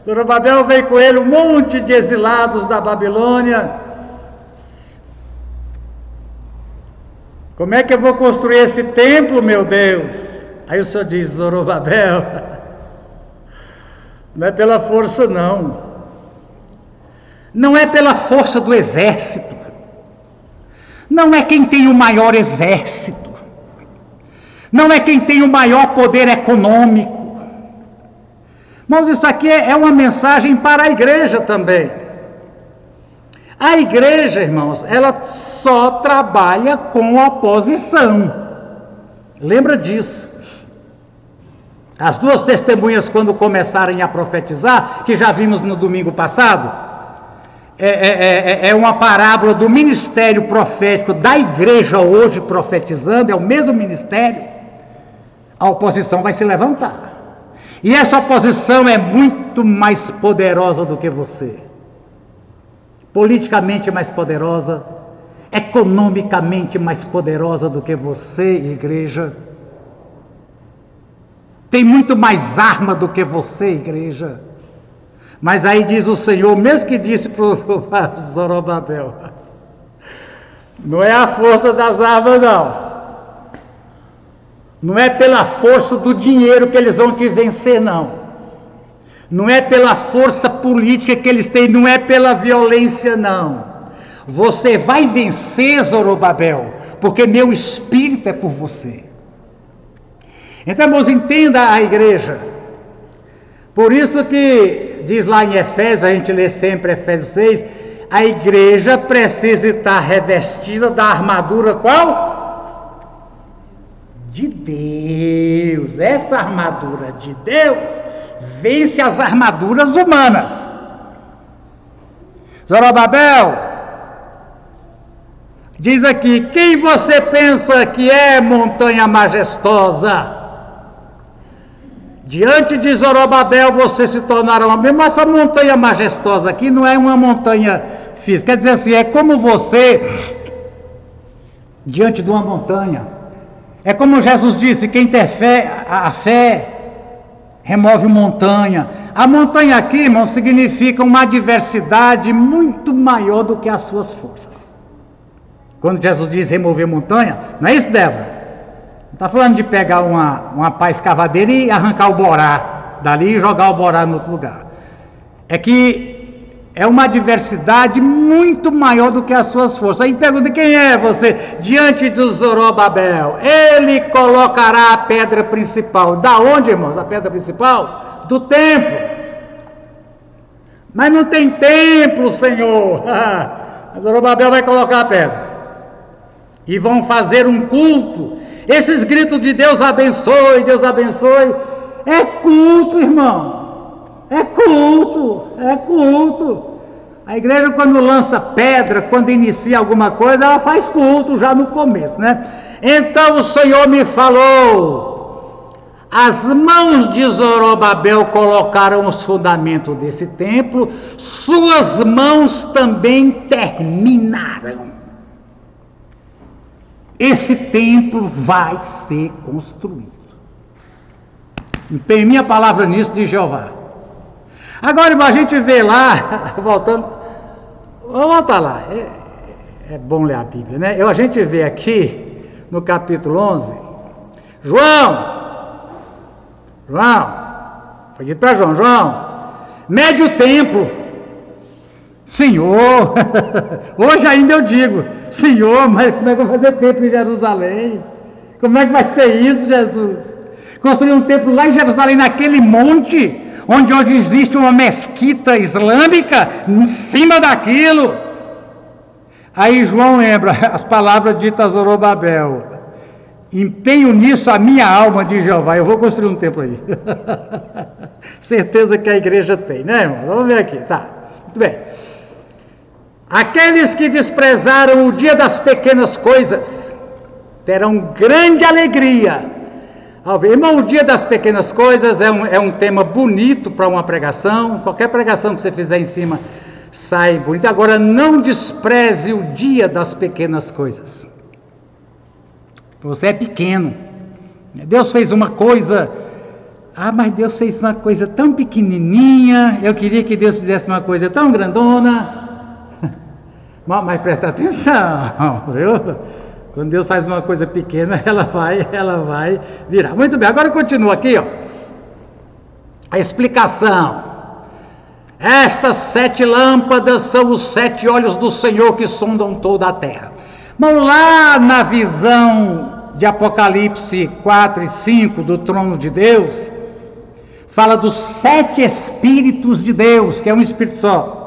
Zorobabel veio com ele um monte de exilados da Babilônia. Como é que eu vou construir esse templo, meu Deus? Aí o Senhor diz, Zorobabel, não é pela força não. Não é pela força do exército. Não é quem tem o maior exército. Não é quem tem o maior poder econômico. Mas isso aqui é uma mensagem para a igreja também. A igreja, irmãos, ela só trabalha com oposição. Lembra disso. As duas testemunhas, quando começarem a profetizar, que já vimos no domingo passado, é uma parábola do ministério profético da igreja hoje profetizando, é o mesmo ministério. A oposição vai se levantar. E essa oposição é muito mais poderosa do que você. Politicamente mais poderosa, economicamente mais poderosa do que você, igreja. Tem muito mais arma do que você, igreja. Mas aí diz o Senhor, mesmo que disse para Zorobabel, não é a força das armas não. Não é pela força do dinheiro que eles vão te vencer não. Não é pela força política que eles têm, não é pela violência não. Você vai vencer, Zorobabel, porque meu espírito é por você. Então, irmãos, entenda a igreja. Por isso que diz lá em Efésios, a gente lê sempre Efésios 6, a igreja precisa estar revestida da armadura qual? De Deus. Essa armadura de Deus vence as armaduras humanas. Zorobabel, diz aqui, quem você pensa que é montanha majestosa? Diante de Zorobabel você se tornará uma mesma. Essa montanha majestosa aqui não é uma montanha física, quer dizer assim, é como você diante de uma montanha. É como Jesus disse, quem tem fé, a fé remove montanha. A montanha aqui, irmão, significa uma adversidade muito maior do que as suas forças. Quando Jesus diz remover montanha, não é isso, Débora? Não está falando de pegar uma pá escavadeira e arrancar o borá dali e jogar o borá em outro lugar. É que é uma adversidade muito maior do que as suas forças. Aí pergunta, quem é você? Diante de Zorobabel, ele colocará a pedra principal. Da onde, irmãos? A pedra principal? Do templo. Mas não tem templo, Senhor. Zorobabel vai colocar a pedra. E vão fazer um culto. Esses gritos de Deus abençoe, Deus abençoe, é culto, irmão. É culto, é culto. A igreja, quando lança pedra, quando inicia alguma coisa, ela faz culto já no começo, né? Então o Senhor me falou, as mãos de Zorobabel colocaram os fundamentos desse templo, suas mãos também terminarão. Esse templo vai ser construído. Tem minha palavra nisso de Jeová. Agora, a gente vê lá, voltando, vamos voltar lá, é bom ler a Bíblia, né? A gente vê aqui, no capítulo 11, João, foi dito para João, mede o templo, Senhor, hoje ainda eu digo, Senhor, mas como é que eu vou fazer templo em Jerusalém? Como é que vai ser isso, Jesus? Construir um templo lá em Jerusalém, naquele monte, onde hoje existe uma mesquita islâmica em cima daquilo. Aí João lembra as palavras ditas a Zorobabel: empenho nisso a minha alma, de Jeová. Eu vou construir um templo aí. Certeza que a igreja tem, né, irmão? Vamos ver aqui, tá? Muito bem. Aqueles que desprezaram o dia das pequenas coisas terão grande alegria ao ver. Irmão, o dia das pequenas coisas é um tema bonito para uma pregação. Qualquer pregação que você fizer em cima sai bonito. Agora, não despreze o dia das pequenas coisas. Você é pequeno. Deus fez uma coisa. Mas Deus fez uma coisa tão pequenininha. Eu queria que Deus fizesse uma coisa tão grandona. Mas presta atenção, viu? Quando Deus faz uma coisa pequena, ela vai virar. Muito bem, agora continua aqui, ó. A explicação. Estas 7 lâmpadas são os 7 olhos do Senhor que sondam toda a terra. Vamos lá na visão de Apocalipse 4 e 5 do trono de Deus, fala dos 7 Espíritos de Deus, que é um Espírito só.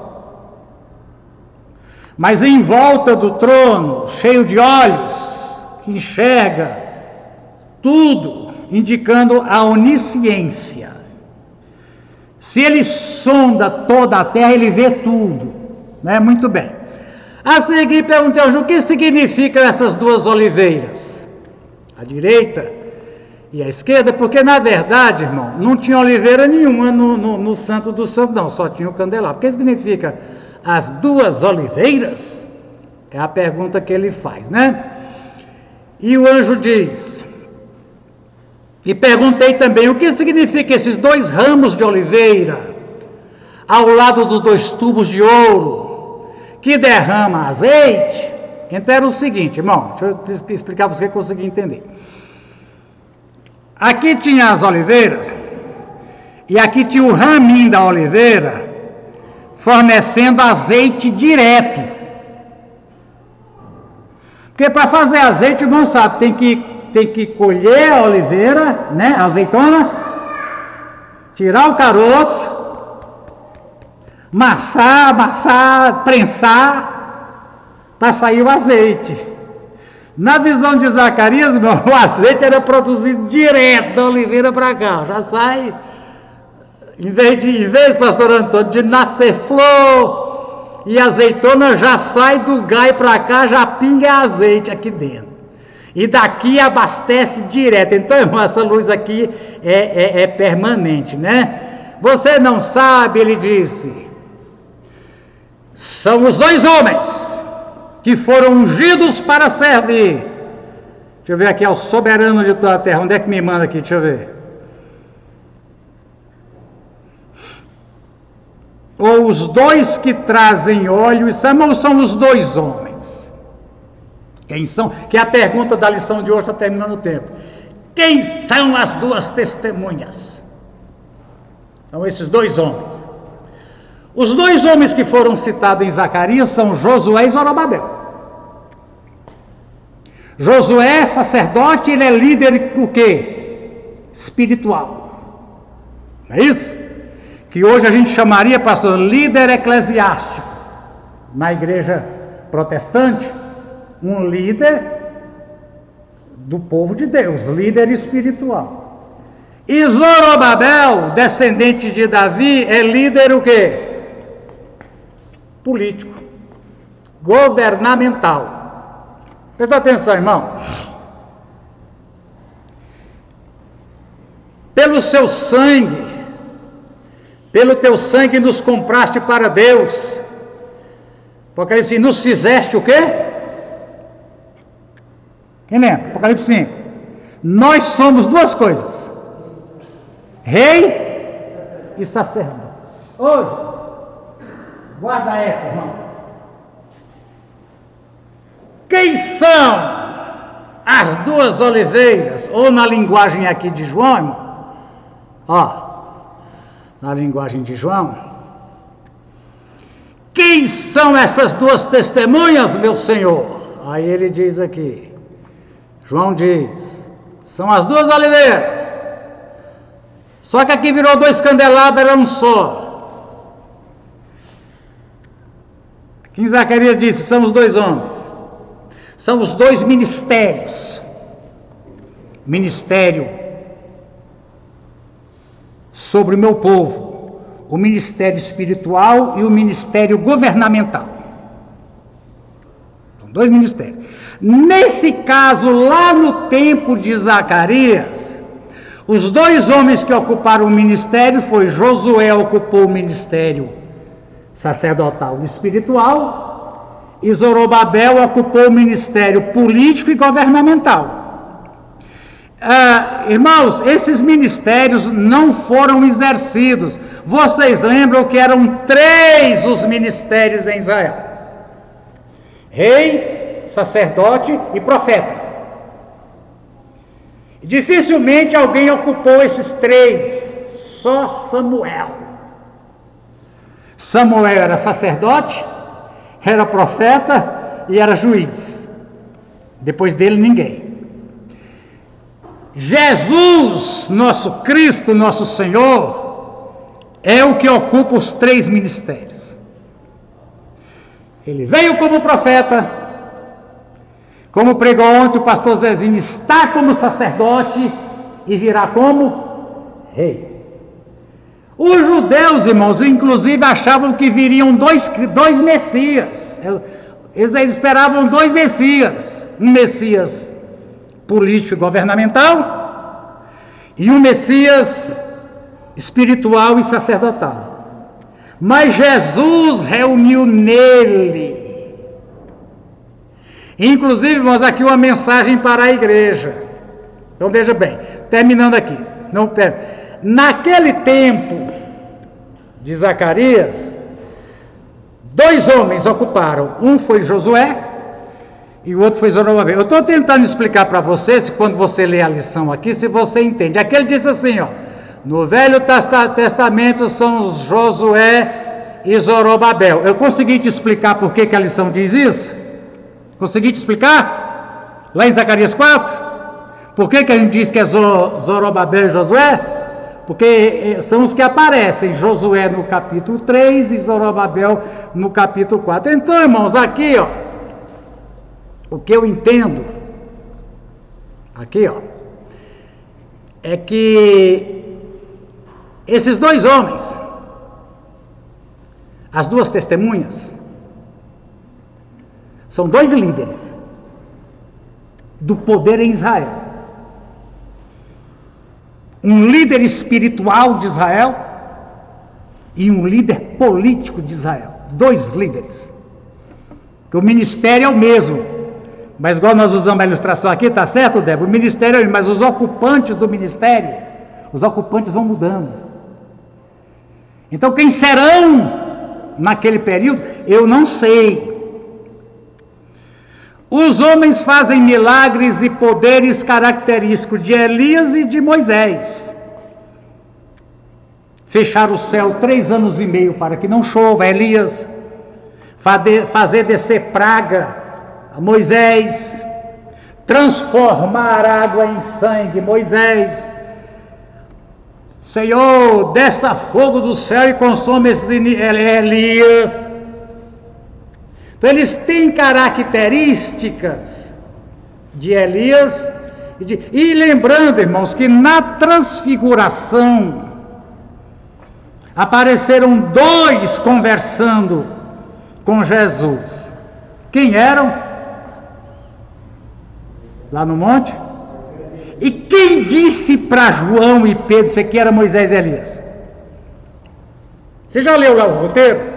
Mas em volta do trono, cheio de olhos, que enxerga tudo, indicando a onisciência. Se ele sonda toda a terra, ele vê tudo, né? Muito bem. A seguir perguntei ao Ju, o que significam essas 2 oliveiras? A direita e a esquerda, porque na verdade, irmão, não tinha oliveira nenhuma no Santo dos Santos, não, só tinha o candelabro. O que significa as 2 oliveiras? É a pergunta que ele faz, né? E o anjo diz, e perguntei também, o que significa esses 2 ramos de oliveira, ao lado dos 2 tubos de ouro, que derrama azeite? Então era o seguinte, irmão, deixa eu explicar para você conseguir entender. Aqui tinha as oliveiras, e aqui tinha o raminho da oliveira, fornecendo azeite direto. Porque para fazer azeite, irmão, sabe, tem que colher a oliveira, né, a azeitona, tirar o caroço, amassar, prensar, para sair o azeite. Na visão de Zacarias, irmão, o azeite era produzido direto da oliveira para cá, já sai. Em vez, pastor Antônio, de nascer flor e azeitona, já sai do gai para cá, já pinga azeite aqui dentro. E daqui abastece direto. Então, irmão, essa luz aqui é permanente, né? Você não sabe, ele disse, são os 2 homens que foram ungidos para servir. Deixa eu ver aqui, ao soberano de toda a terra. Onde é que me manda aqui? Deixa eu ver. Ou os 2 que trazem óleo, são os 2 homens. Quem são? Que é a pergunta da lição de hoje, está terminando o tempo. Quem são as 2 testemunhas? São esses 2 homens. Os 2 homens que foram citados em Zacarias são Josué e Zorobabel. Josué, sacerdote, ele é líder o quê? Espiritual. Não é isso? Que hoje a gente chamaria, pastor, líder eclesiástico. Na igreja protestante, um líder do povo de Deus, líder espiritual. E Zorobabel, descendente de Davi, é líder o quê? Político, governamental. Presta atenção, irmão. Pelo seu sangue, pelo teu sangue nos compraste para Deus. Apocalipse 5, nos fizeste o quê? Quem lembra? Apocalipse 5. Nós somos 2 coisas: rei e sacerdote. Hoje, guarda essa, irmão. Quem são as 2 oliveiras? Ou na linguagem aqui de João, irmão, ó, na linguagem de João, quem são essas 2 testemunhas, meu Senhor? Aí ele diz aqui, João diz, são as 2 oliveiras, Só que aqui virou 2 candelabros, era um só. Aqui em Zacarias disse, são os 2 homens. São os 2 ministérios. Ministério sobre o meu povo. O ministério espiritual e o ministério governamental. São 2 ministérios. Nesse caso, lá no tempo de Zacarias, os 2 homens que ocuparam o ministério foi Josué ocupou o ministério sacerdotal e espiritual e Zorobabel ocupou o ministério político e governamental. Irmãos, esses ministérios não foram exercidos. Vocês lembram que eram 3 os ministérios em Israel: rei, sacerdote e profeta. Dificilmente alguém ocupou esses 3, só Samuel. Samuel era sacerdote, era profeta e era juiz. Depois dele, ninguém. Jesus, nosso Cristo, nosso Senhor, é o que ocupa os 3 ministérios. Ele veio como profeta, como pregou ontem o pastor Zezinho, está como sacerdote e virá como rei. Os judeus, irmãos, inclusive achavam que viriam dois Messias. Eles esperavam 2 Messias. Um Messias político e governamental e um Messias espiritual e sacerdotal. Mas Jesus reuniu nele. Inclusive, irmãos, aqui uma mensagem para a igreja. Então veja bem, terminando aqui. Naquele tempo de Zacarias, 2 homens ocuparam. Um foi Josué e o outro foi Zorobabel. Eu estou tentando explicar para vocês, quando você lê a lição aqui, se você entende. Aqui ele disse assim, ó, no Velho Testamento são Josué e Zorobabel. Eu consegui te explicar por que a lição diz isso? Consegui te explicar? Lá em Zacarias 4? Por que a gente diz que é Zorobabel e Josué? Porque são os que aparecem, Josué no capítulo 3 e Zorobabel no capítulo 4. Então, irmãos, aqui, ó, o que eu entendo, aqui, ó, é que esses 2 homens, as 2 testemunhas, são 2 líderes do poder em Israel. Um líder espiritual de Israel e um líder político de Israel. 2 líderes. Porque o ministério é o mesmo. Mas igual nós usamos a ilustração aqui, tá certo, Débora? O ministério é o mesmo, mas os ocupantes do ministério, os ocupantes vão mudando. Então quem serão naquele período, eu não sei. Os homens fazem milagres e poderes característicos de Elias e de Moisés. Fechar o céu 3 anos e meio para que não chova, Elias. Fazer descer praga, Moisés. Transformar água em sangue, Moisés. Senhor, desça fogo do céu e consome esses Elias. Então eles têm características de Elias e lembrando, irmãos, que na transfiguração apareceram 2 conversando com Jesus. Quem eram? Lá no monte? E quem disse para João e Pedro que era Moisés e Elias? Você já leu lá o roteiro?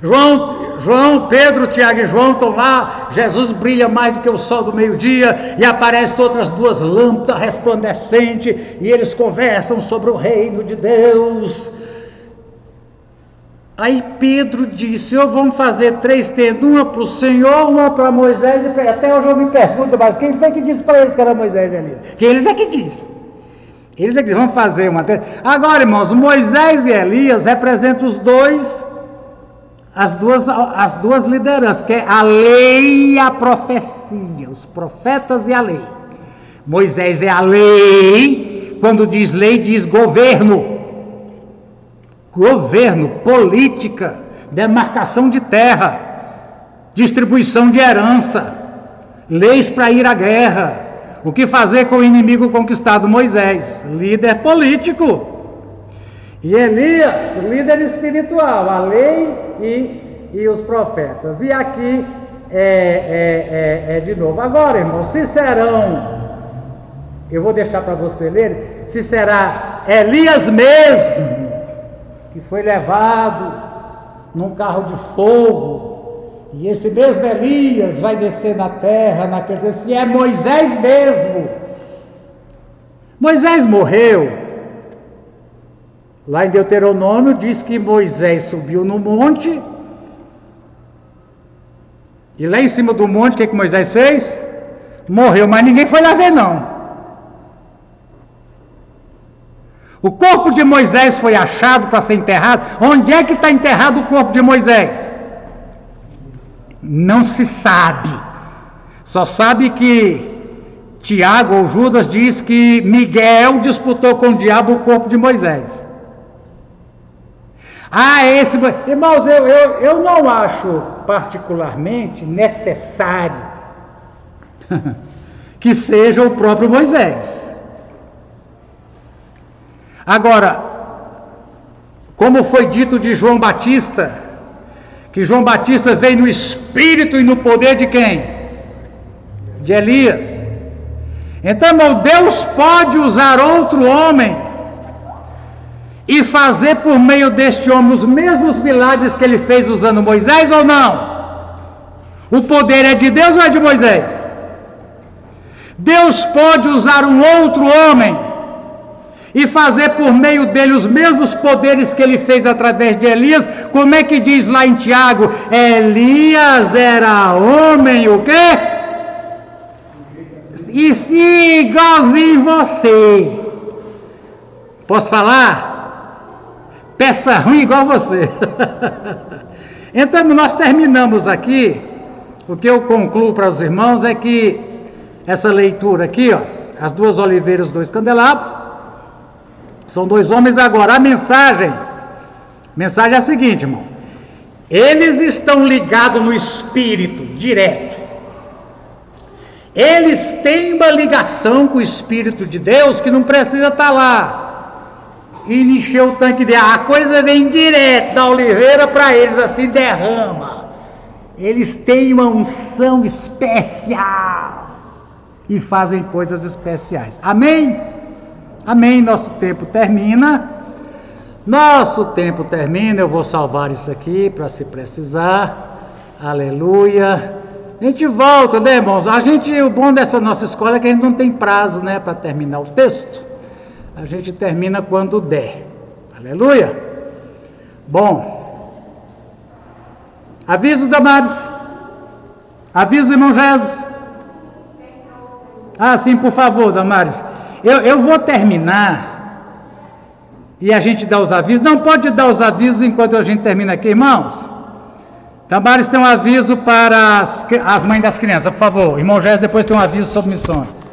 João, Pedro, Tiago e João estão lá, Jesus brilha mais do que o sol do meio-dia, e aparecem outras 2 lâmpadas resplandecentes, e eles conversam sobre o reino de Deus. Aí Pedro disse, vamos fazer 3 tendas, uma para o Senhor, uma para Moisés, e até hoje eu me pergunto, mas quem foi que disse para eles que era Moisés e Elias? Que eles é que disse. Eles é que vão fazer uma tenda. Agora, irmãos, Moisés e Elias representam as duas lideranças, que é a lei e a profecia, os profetas e a lei. Moisés é a lei, quando diz lei, diz governo. Governo, política, demarcação de terra, distribuição de herança, leis para ir à guerra, o que fazer com o inimigo conquistado. Moisés, líder político, e Elias, líder espiritual, a lei e os profetas. E aqui de novo. Agora, irmão, se serão, eu vou deixar para você ler, se será Elias mesmo, que foi levado num carro de fogo, e esse mesmo Elias vai descer na terra, naquele dia, se é Moisés mesmo. Moisés morreu. Lá em Deuteronômio diz que Moisés subiu no monte, e lá em cima do monte, o que Moisés fez? Morreu, mas ninguém foi lá ver não. O corpo de Moisés foi achado para ser enterrado. Onde é que está enterrado o corpo de Moisés? Não se sabe. Só sabe que Tiago ou Judas diz que Miguel disputou com o diabo o corpo de Moisés. Irmãos, eu não acho particularmente necessário que seja o próprio Moisés. Agora, como foi dito de João Batista, que João Batista veio no espírito e no poder de quem? De Elias. Então, irmão, Deus pode usar outro homem e fazer por meio deste homem os mesmos milagres que ele fez usando Moisés ou não? O poder é de Deus ou é de Moisés? Deus pode usar um outro homem e fazer por meio dele os mesmos poderes que ele fez através de Elias. Como é que diz lá em Tiago? Elias era homem, o quê? E sim, igualzinho você. Posso falar? Peça ruim igual você. Então nós terminamos aqui. O que eu concluo para os irmãos é que essa leitura aqui, ó, as duas oliveiras, os dois candelabros, são dois homens. Agora, a mensagem é a seguinte, irmão. Eles estão ligados no espírito, direto. Eles têm uma ligação com o Espírito de Deus que não precisa estar lá e encher o tanque de água. A coisa vem direto da oliveira para eles, assim, derrama. Eles têm uma unção especial e fazem coisas especiais. Amém? Amém. Nosso tempo termina. Eu vou salvar isso aqui para se precisar. Aleluia. A gente volta, né, irmãos? O bom dessa nossa escola é que a gente não tem prazo, né, para terminar o texto. A gente termina quando der. Aleluia. Bom. Aviso, Damares. Aviso, irmão Jesus. Sim, por favor, Damares. Eu vou terminar e a gente dá os avisos. Não pode dar os avisos enquanto a gente termina aqui, irmãos. Damares tem um aviso para as mães das crianças, por favor. Irmão Gés depois tem um aviso sobre missões.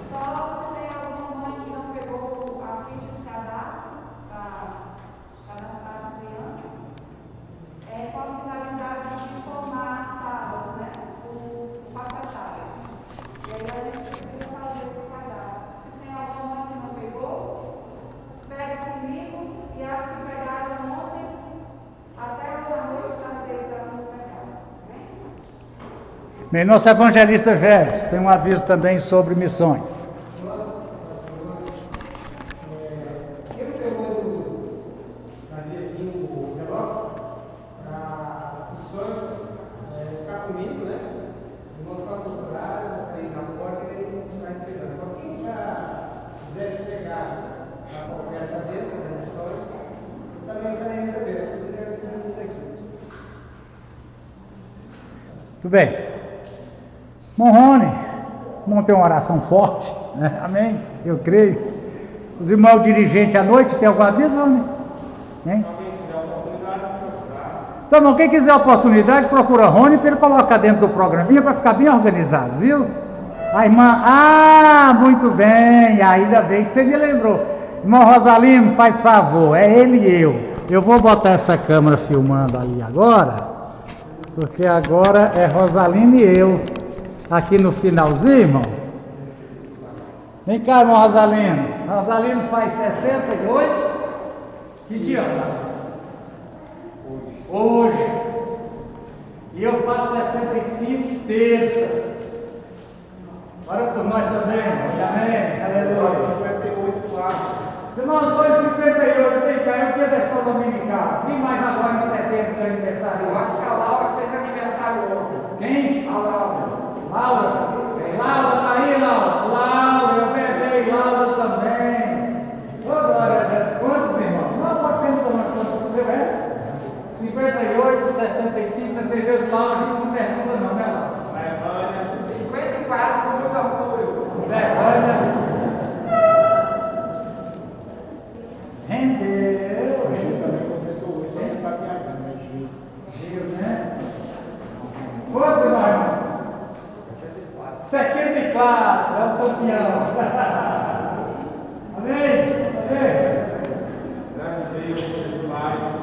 Bem, nosso evangelista Gés tem um aviso também sobre missões. Tudo bem. Rony, vamos ter uma oração forte, né? Amém? Eu creio. Os irmãos dirigentes à noite, tem algum aviso, Rony? Então, irmão, quem quiser oportunidade, procura Rony para ele colocar dentro do programinha para ficar bem organizado, viu? A irmã, muito bem, ainda bem que você me lembrou. Irmão Rosalino, faz favor, é ele e eu. Eu vou botar essa câmera filmando ali agora, porque agora é Rosalino e eu, aqui no finalzinho, irmão. Vem cá, irmão Rosalino. Rosalino faz 68. Que dia, Rosalino? Hoje. E eu faço 65 terça. Ora por nós também, amém. Aleluia. 58 lá. Se não estou em 58, vem cá, é o dia da escola dominical. Quem mais agora em setembro tem aniversário? Eu acho que a Laura fez aniversário ontem. Quem? A Laura. Laura. Laura, tá aí, Laura? Laura, eu peguei Laura também. Ô, glória a Jesus. Quantos, irmãos? Não, pode perguntar quantos você é? 58, 65, 62, Laura, não pergunta não, né, Laura? 54, com muito apoio. Vergonha. Rendeu. Gil também completou hoje, só que tá viajando, né, Gil? Gil, né? Quantos, irmão? 74, é o campeão. Amém? Amém? Grande Deus, Pai, nós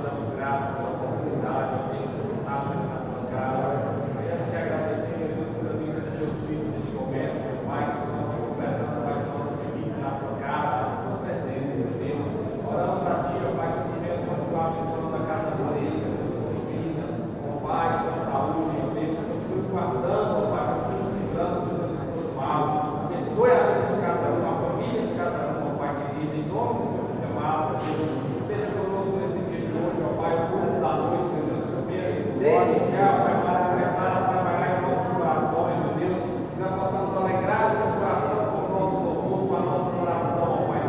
damos graças pela oportunidade, por estar na tua casa. Queremos te agradecer, Deus, pela vida dos teus filhos neste momento, Pai, que o Senhor tem completado mais nossa vida na tua casa, na tua presença, Deus. Oramos a ti, ó Pai, que devemos continuar abençoando a casa da igreja, com vida, com paz, com saúde, ó Deus, continue guardando, ó Pai, continue livrando de todo mal. Abençoe a vida de cada um, a família de cada um, ó Pai querido, em nome de Deus. Seja conosco nesse dia de hoje, ó Pai, o culto da noite, Senhor, desde já, Pai, para começar a trabalhar em nossos corações, meu Deus, que nós possamos alegrar o teu coração com o nosso louvor, com a nossa oração, ó Pai.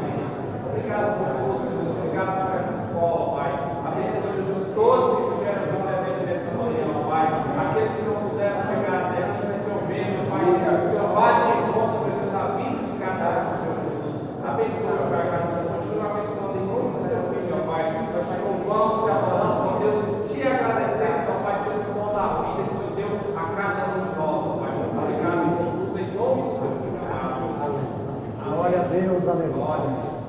Obrigado por tudo, Jesus, obrigado por essa escola, ó Pai. Abençoe, Jesus, todos que estiveram aqui presentes nessa manhã, ó Pai, aqueles que não puderam chegar até aqui nesse ouvimento, ó Pai, o Senhor vai de encontro, Jesus, na vida de cada um, Senhor Jesus. Abençoe, ó Pai, continua abençoando em nome do teu filho, ó Pai. Nós te louvamos, te adoramos, ó Deus, te agradecemos, ó Pai, pelo dom da vida que o Senhor deu a cada um de nós, ó Pai. Muito obrigado por tudo, em nome do teu filho amado. Glória a Deus, aleluia. Glória.